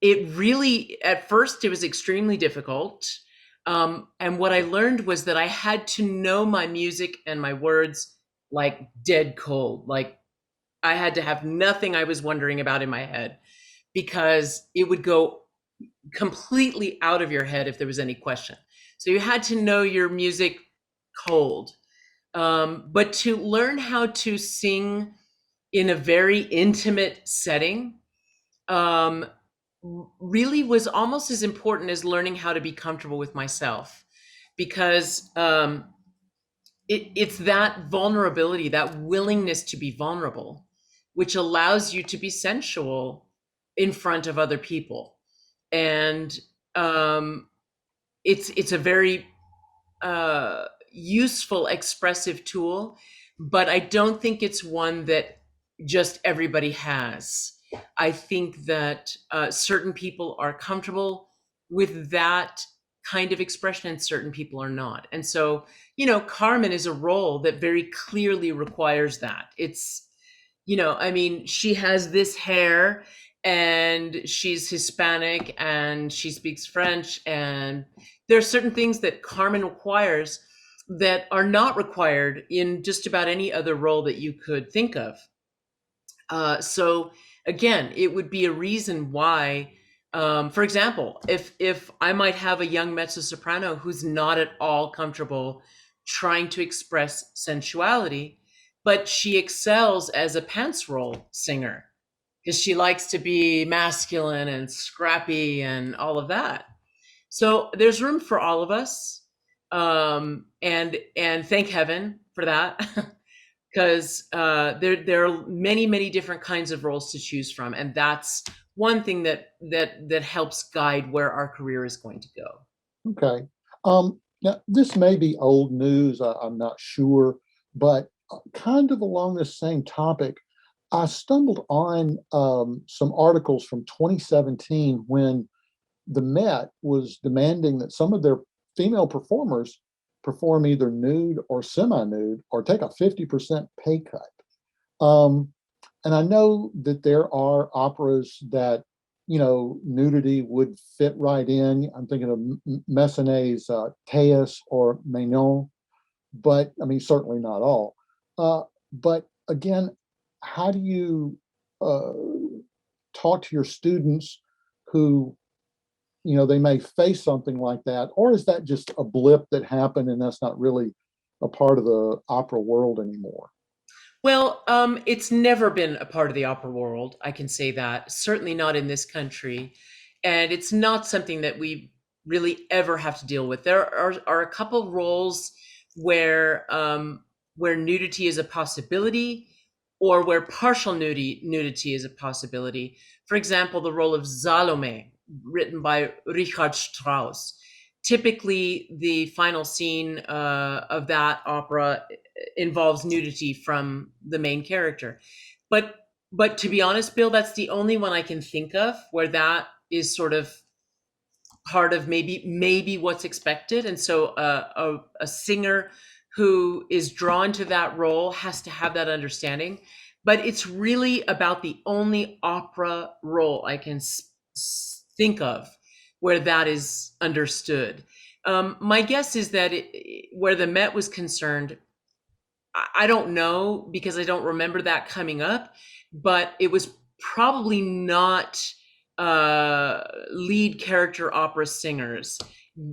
it really, at first, it was extremely difficult. And what I learned was that I had to know my music and my words like dead cold. Like I had to have nothing I was wondering about in my head, because it would go completely out of your head if there was any question. So you had to know your music cold. But to learn how to sing in a very intimate setting um, really was almost as important as learning how to be comfortable with myself, because it's that vulnerability, that willingness to be vulnerable, which allows you to be sensual in front of other people. And um, it's a very useful expressive tool, but I don't think it's one that just everybody has. I think that certain people are comfortable with that kind of expression and certain people are not. And so, Carmen is a role that very clearly requires that. It's, I mean, she has this hair and she's Hispanic and she speaks French, and there are certain things that Carmen requires that are not required in just about any other role that you could think of. So again, it would be a reason why, for example, if I might have a young mezzo soprano who's not at all comfortable trying to express sensuality, but she excels as a pants roll singer because she likes to be masculine and scrappy and all of that. So there's room for all of us, and thank heaven for that. Because there are many different kinds of roles to choose from, and that's one thing that helps guide where our career is going to go. Okay. Now, this may be old news, I'm not sure, but kind of along this same topic, I stumbled on some articles from 2017 when the Met was demanding that some of their female performers perform either nude or semi-nude or take a 50% pay cut. Um, and I know that there are operas that, nudity would fit right in. I'm thinking of Massenet's Thais or Manon, but I mean, certainly not all. But again, how do you uh, talk to your students who, they may face something like that, or is that just a blip that happened and that's not really a part of the opera world anymore? Well, it's never been a part of the opera world. I can say that. Certainly not in this country, and it's not something that we really ever have to deal with. There are a couple roles where nudity is a possibility, or where partial nudity is a possibility. For example, the role of Salome, written by Richard Strauss. Typically, the final scene of that opera involves nudity from the main character. But but to be honest, Bill, that's the only one I can think of where that is sort of part of maybe what's expected. And so a singer who is drawn to that role has to have that understanding. But it's really about the only opera role I can think of where that is understood. My guess is that where the Met was concerned, I don't know because I don't remember that coming up, but it was probably not lead character opera singers.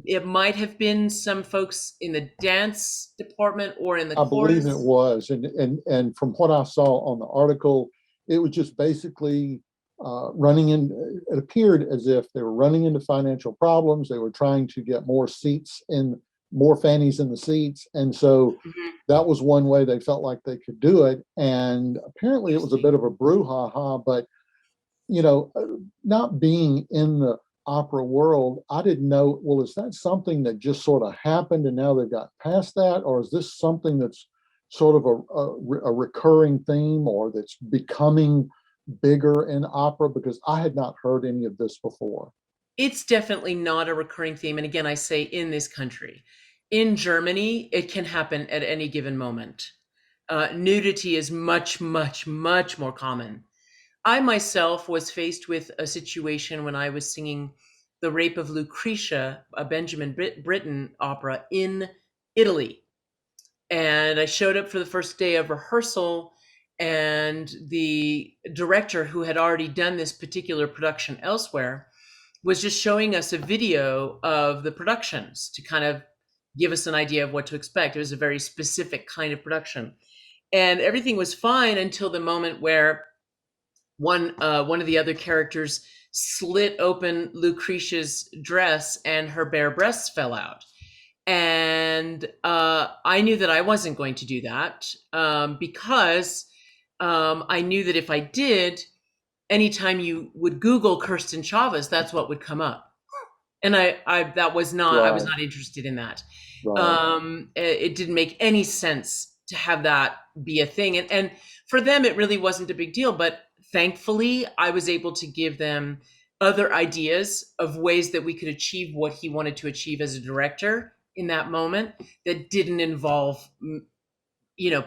It might have been some folks in the dance department or in the I believe it chorus. was, and from what I saw on the article, it was just basically running in. It appeared as if they were running into financial problems. They were trying to get more seats in, more fannies in the seats, and so Mhm. that was one way they felt like they could do it. And apparently, it was a Interesting. bit of a brouhaha. But you know, not being in the opera world, I didn't know, well, is that something that just sort of happened and now they've got past that? Or is this something that's sort of a recurring theme or that's becoming bigger in opera? Because I had not heard any of this before. It's definitely not a recurring theme. And again, I say in this country. In Germany, it can happen at any given moment. Nudity is much more common. I myself was faced with a situation when I was singing The Rape of Lucretia, a Benjamin Britten opera in Italy. And I showed up for the first day of rehearsal, and the director, who had already done this particular production elsewhere, was just showing us a video of the productions to kind of give us an idea of what to expect. It was a very specific kind of production. And everything was fine until the moment where one of the other characters slit open Lucretia's dress and her bare breasts fell out. And I knew that I wasn't going to do that because I knew that if I did, anytime you would Google Kirstin Chavez, that's what would come up. And that was not, I was Right, not interested in that. right. It didn't make any sense to have that be a thing. And for them, it really wasn't a big deal. But thankfully, I was able to give them other ideas of ways that we could achieve what he wanted to achieve as a director in that moment that didn't involve,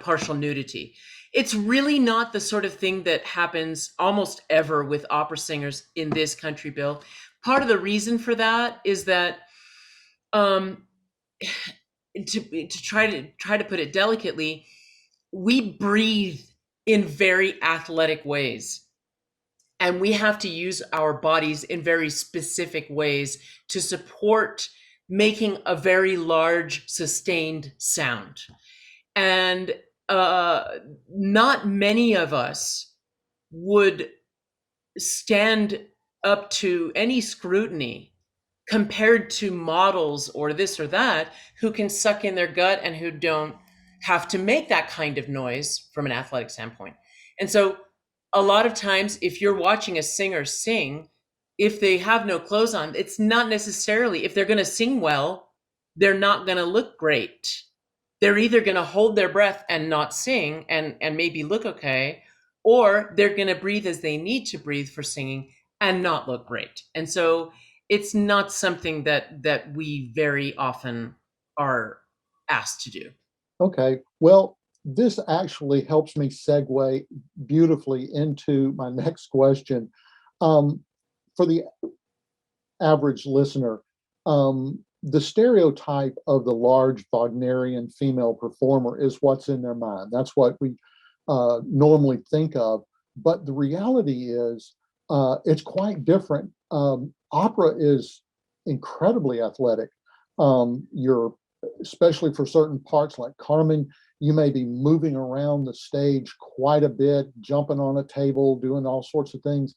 partial nudity. It's really not the sort of thing that happens almost ever with opera singers in this country, Bill. Part of the reason for that is that, um, to try to put it delicately, we breathe in very athletic ways, and we have to use our bodies in very specific ways to support making a very large sustained sound. And uh, not many of us would stand up to any scrutiny compared to models or this or that who can suck in their gut and who don't have to make that kind of noise from an athletic standpoint. And so, a lot of times, if you're watching a singer sing, if they have no clothes on, it's not necessarily, if they're going to sing well, they're not going to look great. They're either going to hold their breath and not sing and maybe look okay, or they're going to breathe as they need to breathe for singing and not look great. And so it's not something that we very often are asked to do. Okay. Well, this actually helps me segue beautifully into my next question. Um, for the average listener, the stereotype of the large Wagnerian female performer is what's in their mind. That's what we normally think of. But the reality is, it's quite different. Opera is incredibly athletic. You're, especially for certain parts like Carmen, you may be moving around the stage quite a bit, jumping on a table, doing all sorts of things,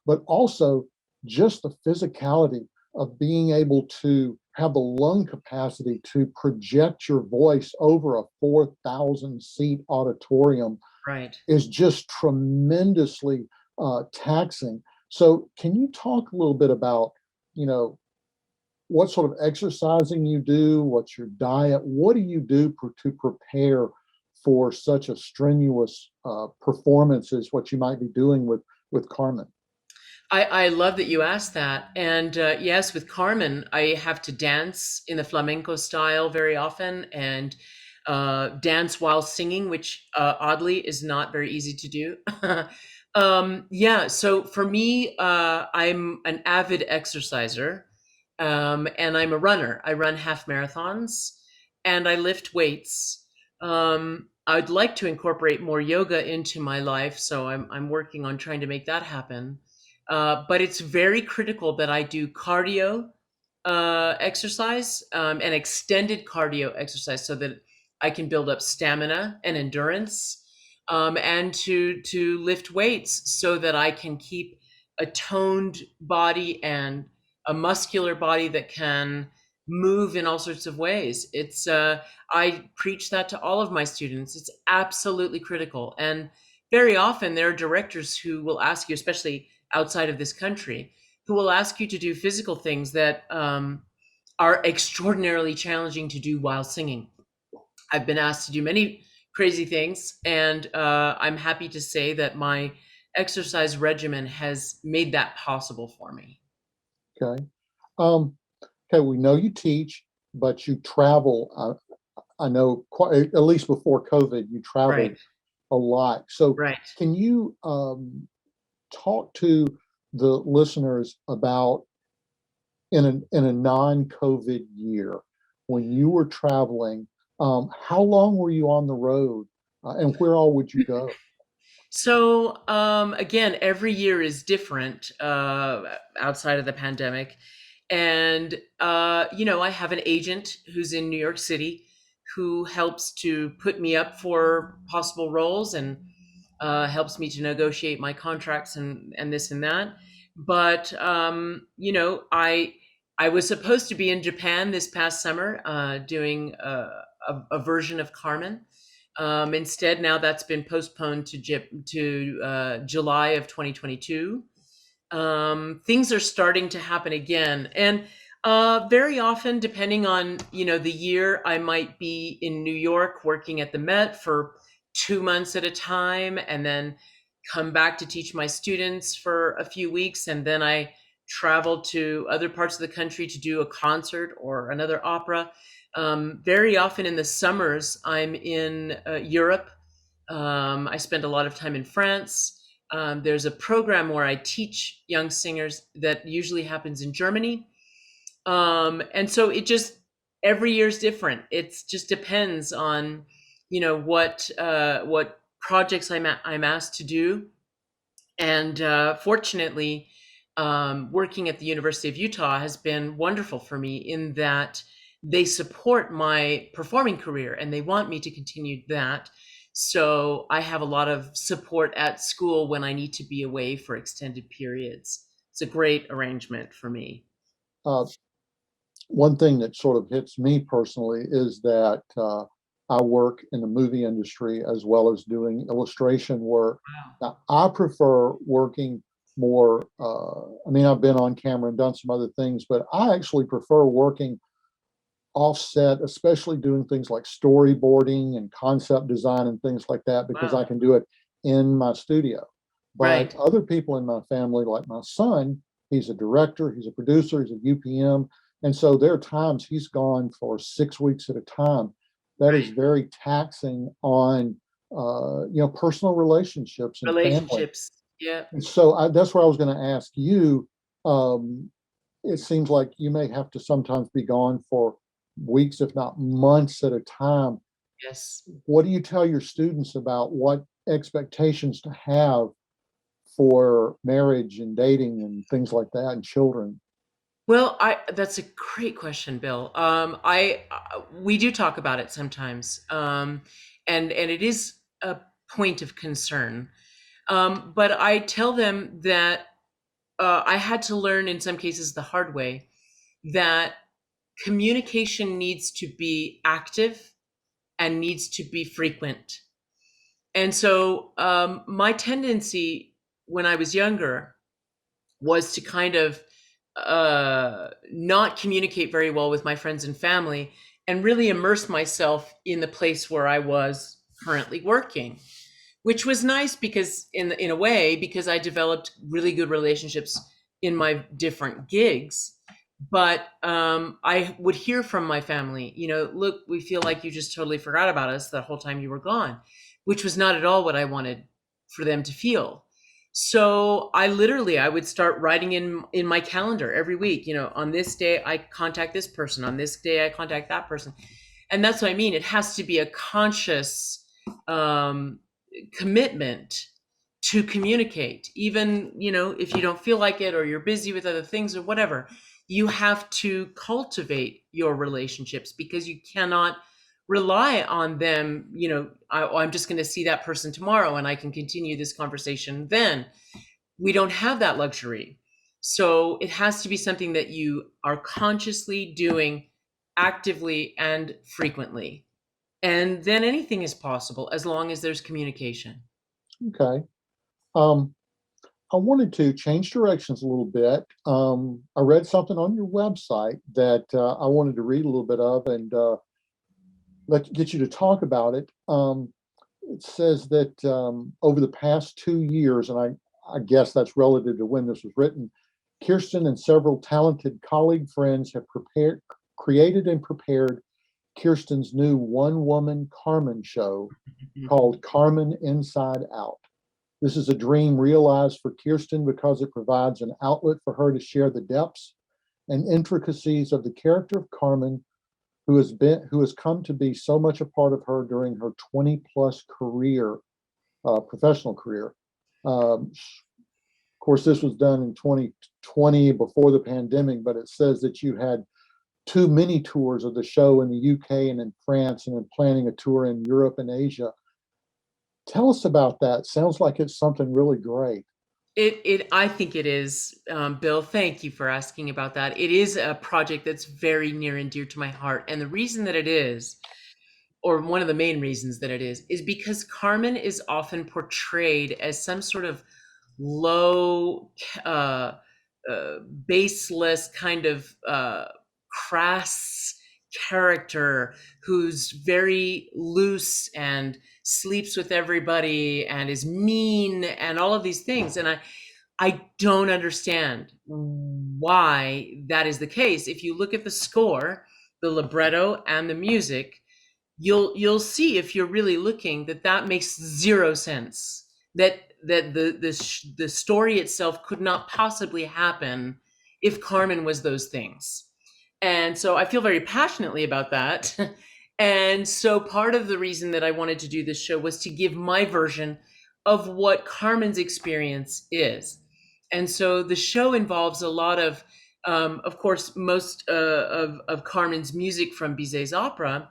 but also just the physicality of being able to have the lung capacity to project your voice over a 4,000 seat auditorium Right. is just tremendously taxing. So, can you talk a little bit about, you know, what sort of exercising you do? What's your diet? What do you do to prepare for such a strenuous performance as what you might be doing with Carmen? I love that you asked that. And yes, with Carmen, I have to dance in the flamenco style very often and dance while singing, which oddly is not very easy to do. Yeah, so for me, I'm an avid exerciser, and I'm a runner. I run half marathons and I lift weights. I'd like to incorporate more yoga into my life, so I'm working on trying to make that happen. But it's very critical that I do cardio exercise, and extended cardio exercise so that I can build up stamina and endurance, and to lift weights so that I can keep a toned body and a muscular body that can move in all sorts of ways. It's I preach that to all of my students. It's absolutely critical. And very often there are directors who will ask you, especially outside of this country, who will ask you to do physical things that are extraordinarily challenging to do while singing. I've been asked to do many crazy things, and I'm happy to say that my exercise regimen has made that possible for me. Okay. Um, okay, we know you teach, but you travel. I know quite, at least before COVID, you Right, traveled a lot. So, right. can you talk to the listeners about in a non-COVID year when you were traveling? How long were you on the road, and where all would you go? So again, every year is different outside of the pandemic. And I have an agent who's in New York City who helps to put me up for possible roles and helps me to negotiate my contracts and this and that. But I was supposed to be in Japan this past summer doing a version of Carmen. Instead, now that's been postponed to July of 2022. Things are starting to happen again, and Very often, depending on, the year, I might be in New York working at the Met for 2 months at a time, and then come back to teach my students for a few weeks, and then I travel to other parts of the country to do a concert or another opera. Very often in the summers, I'm in Europe. I spend a lot of time in France. There's a program where I teach young singers that usually happens in Germany. And so it just every year is different. It just depends on, what projects I'm asked to do. And fortunately, working at the University of Utah has been wonderful for me in that they support my performing career and they want me to continue that. So I have a lot of support at school when I need to be away for extended periods. It's a great arrangement for me. Uh, One thing that sort of hits me personally is that I work in the movie industry as well as doing illustration work. Wow. Now, I prefer working more. I mean, I've been on camera and done some other things, but I actually prefer working offset, especially doing things like storyboarding and concept design and things like that, because I Wow. can do it in my studio. But Right. other people in my family, like my son, he's a director, he's a producer, he's a UPM. And so there are times he's gone for 6 weeks at a time. That is Right. very taxing on personal relationships and family. Relationships. Yeah. And so that's where I was going to ask you. Um, it seems like you may have to sometimes be gone for weeks, if not months at a time. Yes. What do you tell your students about what expectations to have for marriage and dating and things like that and children? Well, I that's a great question, Bill. I we do talk about it sometimes, and it is a point of concern. But I tell them that I had to learn in some cases the hard way that communication needs to be active and needs to be frequent. And so my tendency when I was younger was to kind of not communicate very well with my friends and family and really immerse myself in the place where I was currently working, which was nice because in a way because I developed really good relationships in my different gigs. But I would hear from my family, look, we feel like you just totally forgot about us the whole time you were gone, which was not at all what I wanted for them to feel. So I would start writing in my calendar every week, on this day I contact this person, on this day I contact that person. And that's what I mean. It has to be a conscious um, commitment to communicate, even if you don't feel like it or you're busy with other things or whatever. You have to cultivate your relationships because you cannot rely on them. I'm just going to see that person tomorrow and I can continue this conversation then. We don't have that luxury. So it has to be something that you are consciously doing actively and frequently. And then anything is possible as long as there's communication. Okay. Um, I wanted to change directions a little bit. I read something on your website that I wanted to read a little bit of and let get you to talk about it. It says that over the past 2 years, and I guess that's relative to when this was written, Kirsten and several talented colleague friends have created and prepared Kirsten's new one-woman Carmen show called Carmen Inside Out. This is a dream realized for Kirsten because it provides an outlet for her to share the depths and intricacies of the character of Carmen, who has come to be so much a part of her during her 20 plus career, professional career. Of course, this was done in 2020 before the pandemic, but it says that you had two mini tours of the show in the UK and in France, and then planning a tour in Europe and Asia. Tell us about that. Sounds like it's something really great. I think it is, Bill. Thank you for asking about that. It is a project that's very near and dear to my heart, and the reason that it is, or one of the main reasons that it is because Carmen is often portrayed as some sort of low, uh, baseless kind of crass character who's very loose and sleeps with everybody and is mean and all of these things. And I don't understand why that is the case. If you look at the score, the libretto and the music, you'll see if you're really looking that that makes zero sense. The story itself could not possibly happen if Carmen was those things. And so I feel very passionately about that. And so part of the reason that I wanted to do this show was to give my version of what Carmen's experience is. And so the show involves a lot of course, most of Carmen's music from Bizet's opera,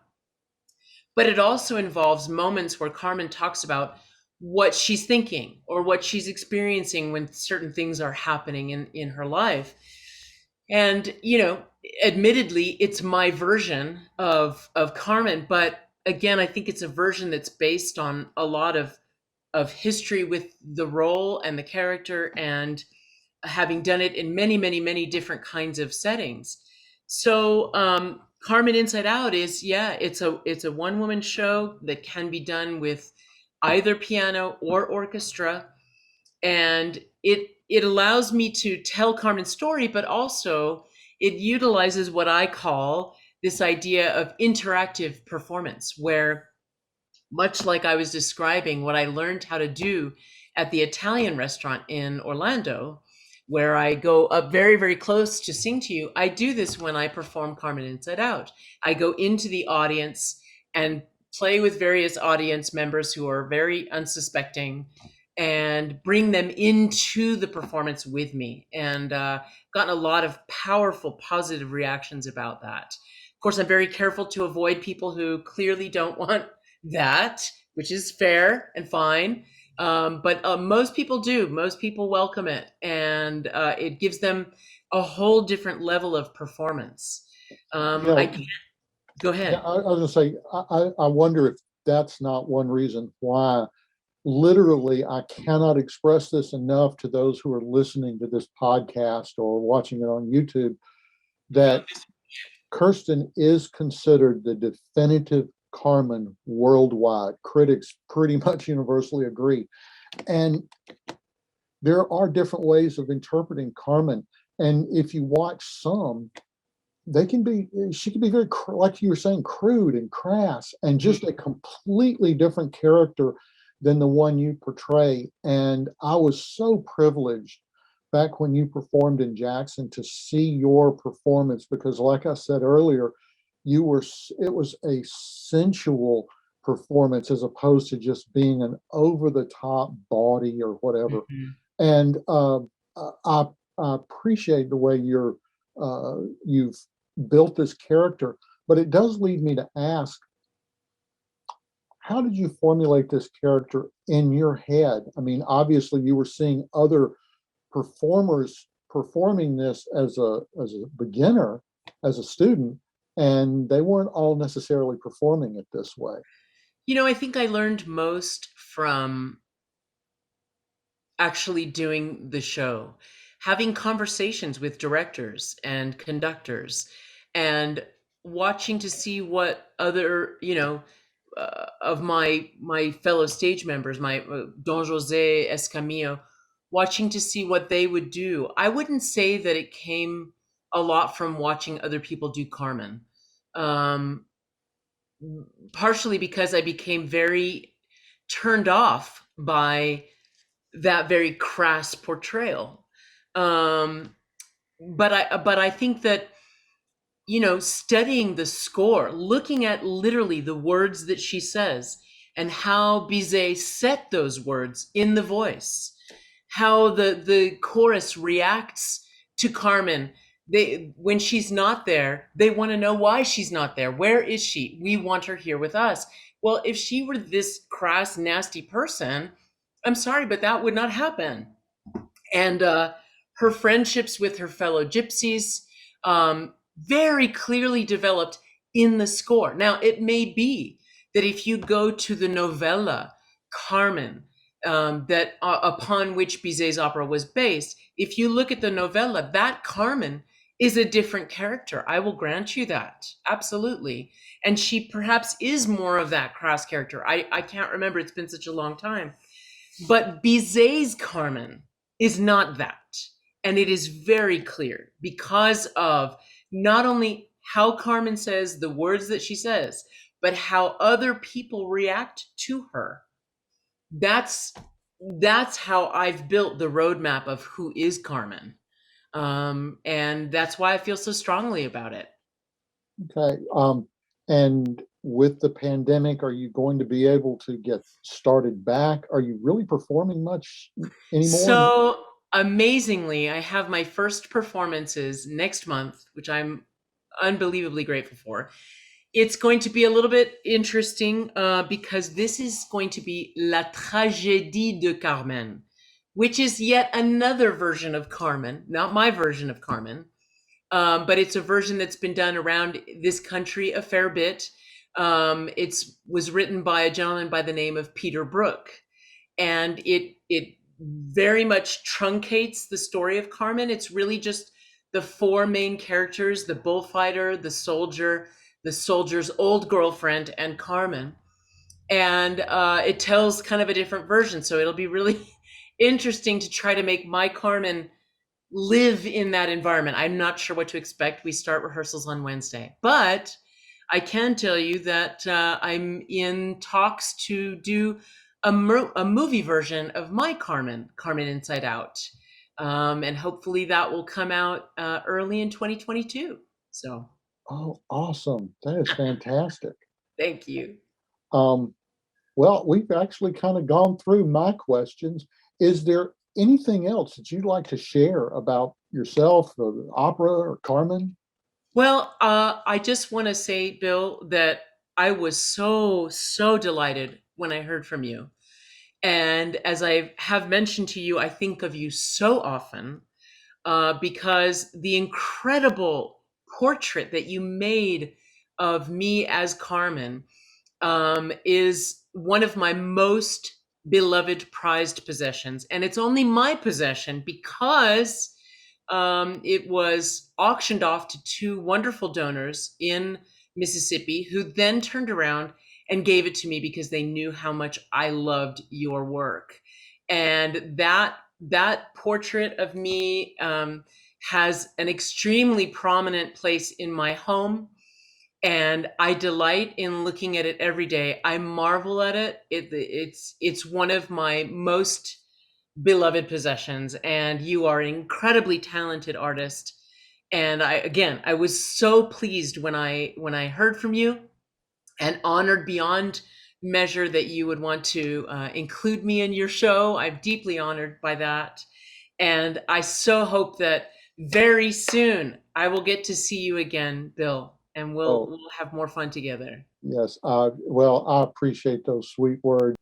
but it also involves moments where Carmen talks about what she's thinking or what she's experiencing when certain things are happening in her life. And, admittedly, it's my version of Carmen, but again, I think it's a version that's based on a lot of history with the role and the character, and having done it in many, many, many different kinds of settings. So Carmen Inside Out is, yeah, it's a one woman show that can be done with either piano or orchestra, and it allows me to tell Carmen's story, but also it utilizes what I call this idea of interactive performance, where much like I was describing what I learned how to do at the Italian restaurant in Orlando, where I go up very, very close to sing to you, I do this when I perform Carmen Inside Out. I go into the audience and play with various audience members who are very unsuspecting and bring them into the performance with me. And gotten a lot of powerful, positive reactions about that. Of course, I'm very careful to avoid people who clearly don't want that, which is fair and fine. But most people do. Most people welcome it, and it gives them a whole different level of performance. You I know, can't go yeah, ahead. I was gonna say, I wonder if that's not one reason why literally I cannot express this enough to those who are listening to this podcast or watching it on YouTube, that Kirstin is considered the definitive Carmen worldwide. Critics pretty much universally agree. And there are different ways of interpreting Carmen. And if you watch some, she can be very, like you were saying, crude and crass and just a completely different character than the one you portray. And I was so privileged back when you performed in Jackson to see your performance, because like I said earlier, it was a sensual performance as opposed to just being an over the top bawdy or whatever. Mhm. And I, I appreciate the way you've built this character, but it does lead me to ask, how did you formulate this character in your head? I mean, obviously you were seeing other performers performing this as a beginner, as a student, and they weren't all necessarily performing it this way. I think I learned most from actually doing the show, having conversations with directors and conductors, and watching to see what other, of my fellow stage members, my Don Jose Escamillo, watching to see what they would do. I wouldn't say that it came a lot from watching other people do Carmen. Um, Partially because I became very turned off by that very crass portrayal. Um, but I think that, studying the score, looking at literally the words that she says and how Bizet set those words in the voice, how the chorus reacts to Carmen. When she's not there, they want to know why she's not there. Where is she? We want her here with us. Well, if she were this crass, nasty person, I'm sorry, but that would not happen. And her friendships with her fellow gypsies, very clearly developed in the score. Now, it may be that if you go to the novella Carmen, that upon which Bizet's opera was based. If you look at the novella, that Carmen is a different character. I will grant you that, absolutely. And she perhaps is more of that crass character. I can't remember, it's been such a long time. But Bizet's Carmen is not that. And it is very clear because of not only how Carmen says the words that she says, but how other people react to her. That's how I've built the roadmap of who is Carmen. And that's why I feel so strongly about it. Okay. And with the pandemic, are you going to be able to get started back? Are you really performing much anymore? So amazingly, I have my first performances next month, which I'm unbelievably grateful for. It's going to be a little bit interesting because this is going to be La Tragédie de Carmen, which is yet another version of Carmen, not my version of Carmen, but it's a version that's been done around this country a fair bit. It was written by a gentleman by the name of Peter Brook, and it very much truncates the story of Carmen. It's really just the four main characters: the bullfighter, the soldier's old girlfriend, and Carmen. And it tells kind of a different version. So it'll be really interesting to try to make my Carmen live in that environment. I'm not sure what to expect. We start rehearsals on Wednesday, but I can tell you that I'm in talks to do a movie version of my Carmen Inside Out. And hopefully that will come out early in 2022. So Oh, awesome. That is fantastic. thank you. Um, well, we've actually kind of gone through my questions. Is there anything else that you'd like to share about yourself, the opera, or Carmen? Well, I just want to say, Bill, that I was so delighted when I heard from you. And as I have mentioned to you, I think of you so often because the incredible portrait that you made of me as Carmen is one of my most beloved, prized possessions. And it's only my possession because it was auctioned off to two wonderful donors in Mississippi who then turned around and gave it to me because they knew how much I loved your work. And that portrait of me has an extremely prominent place in my home, and I delight in looking at it every day. I marvel at it. It's one of my most beloved possessions, and you are an incredibly talented artist. And I was so pleased when I heard from you, and honored beyond measure that you would want to include me in your show. I'm deeply honored by that. And I so hope that very soon I will get to see you again, Bill, and we'll Oh, we'll have more fun together. yes. Well, I appreciate those sweet words.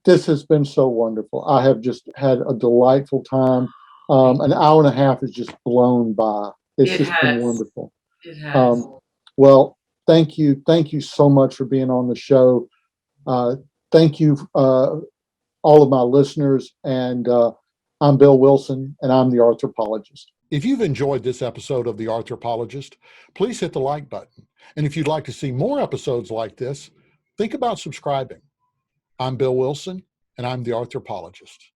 This has been so wonderful. I have just had a delightful time. Thank An hour and a half has just blown by. you. It's It just been has. wonderful. It has. Um, well, thank you so much for being on the show. Uh, thank you, all of my listeners. And I'm Bill Wilson, and I'm the Arthropologist. If you've enjoyed this episode of The Arthropologist, please hit the like button. And if you'd like to see more episodes like this, think about subscribing. I'm Bill Wilson, and I'm the Arthropologist.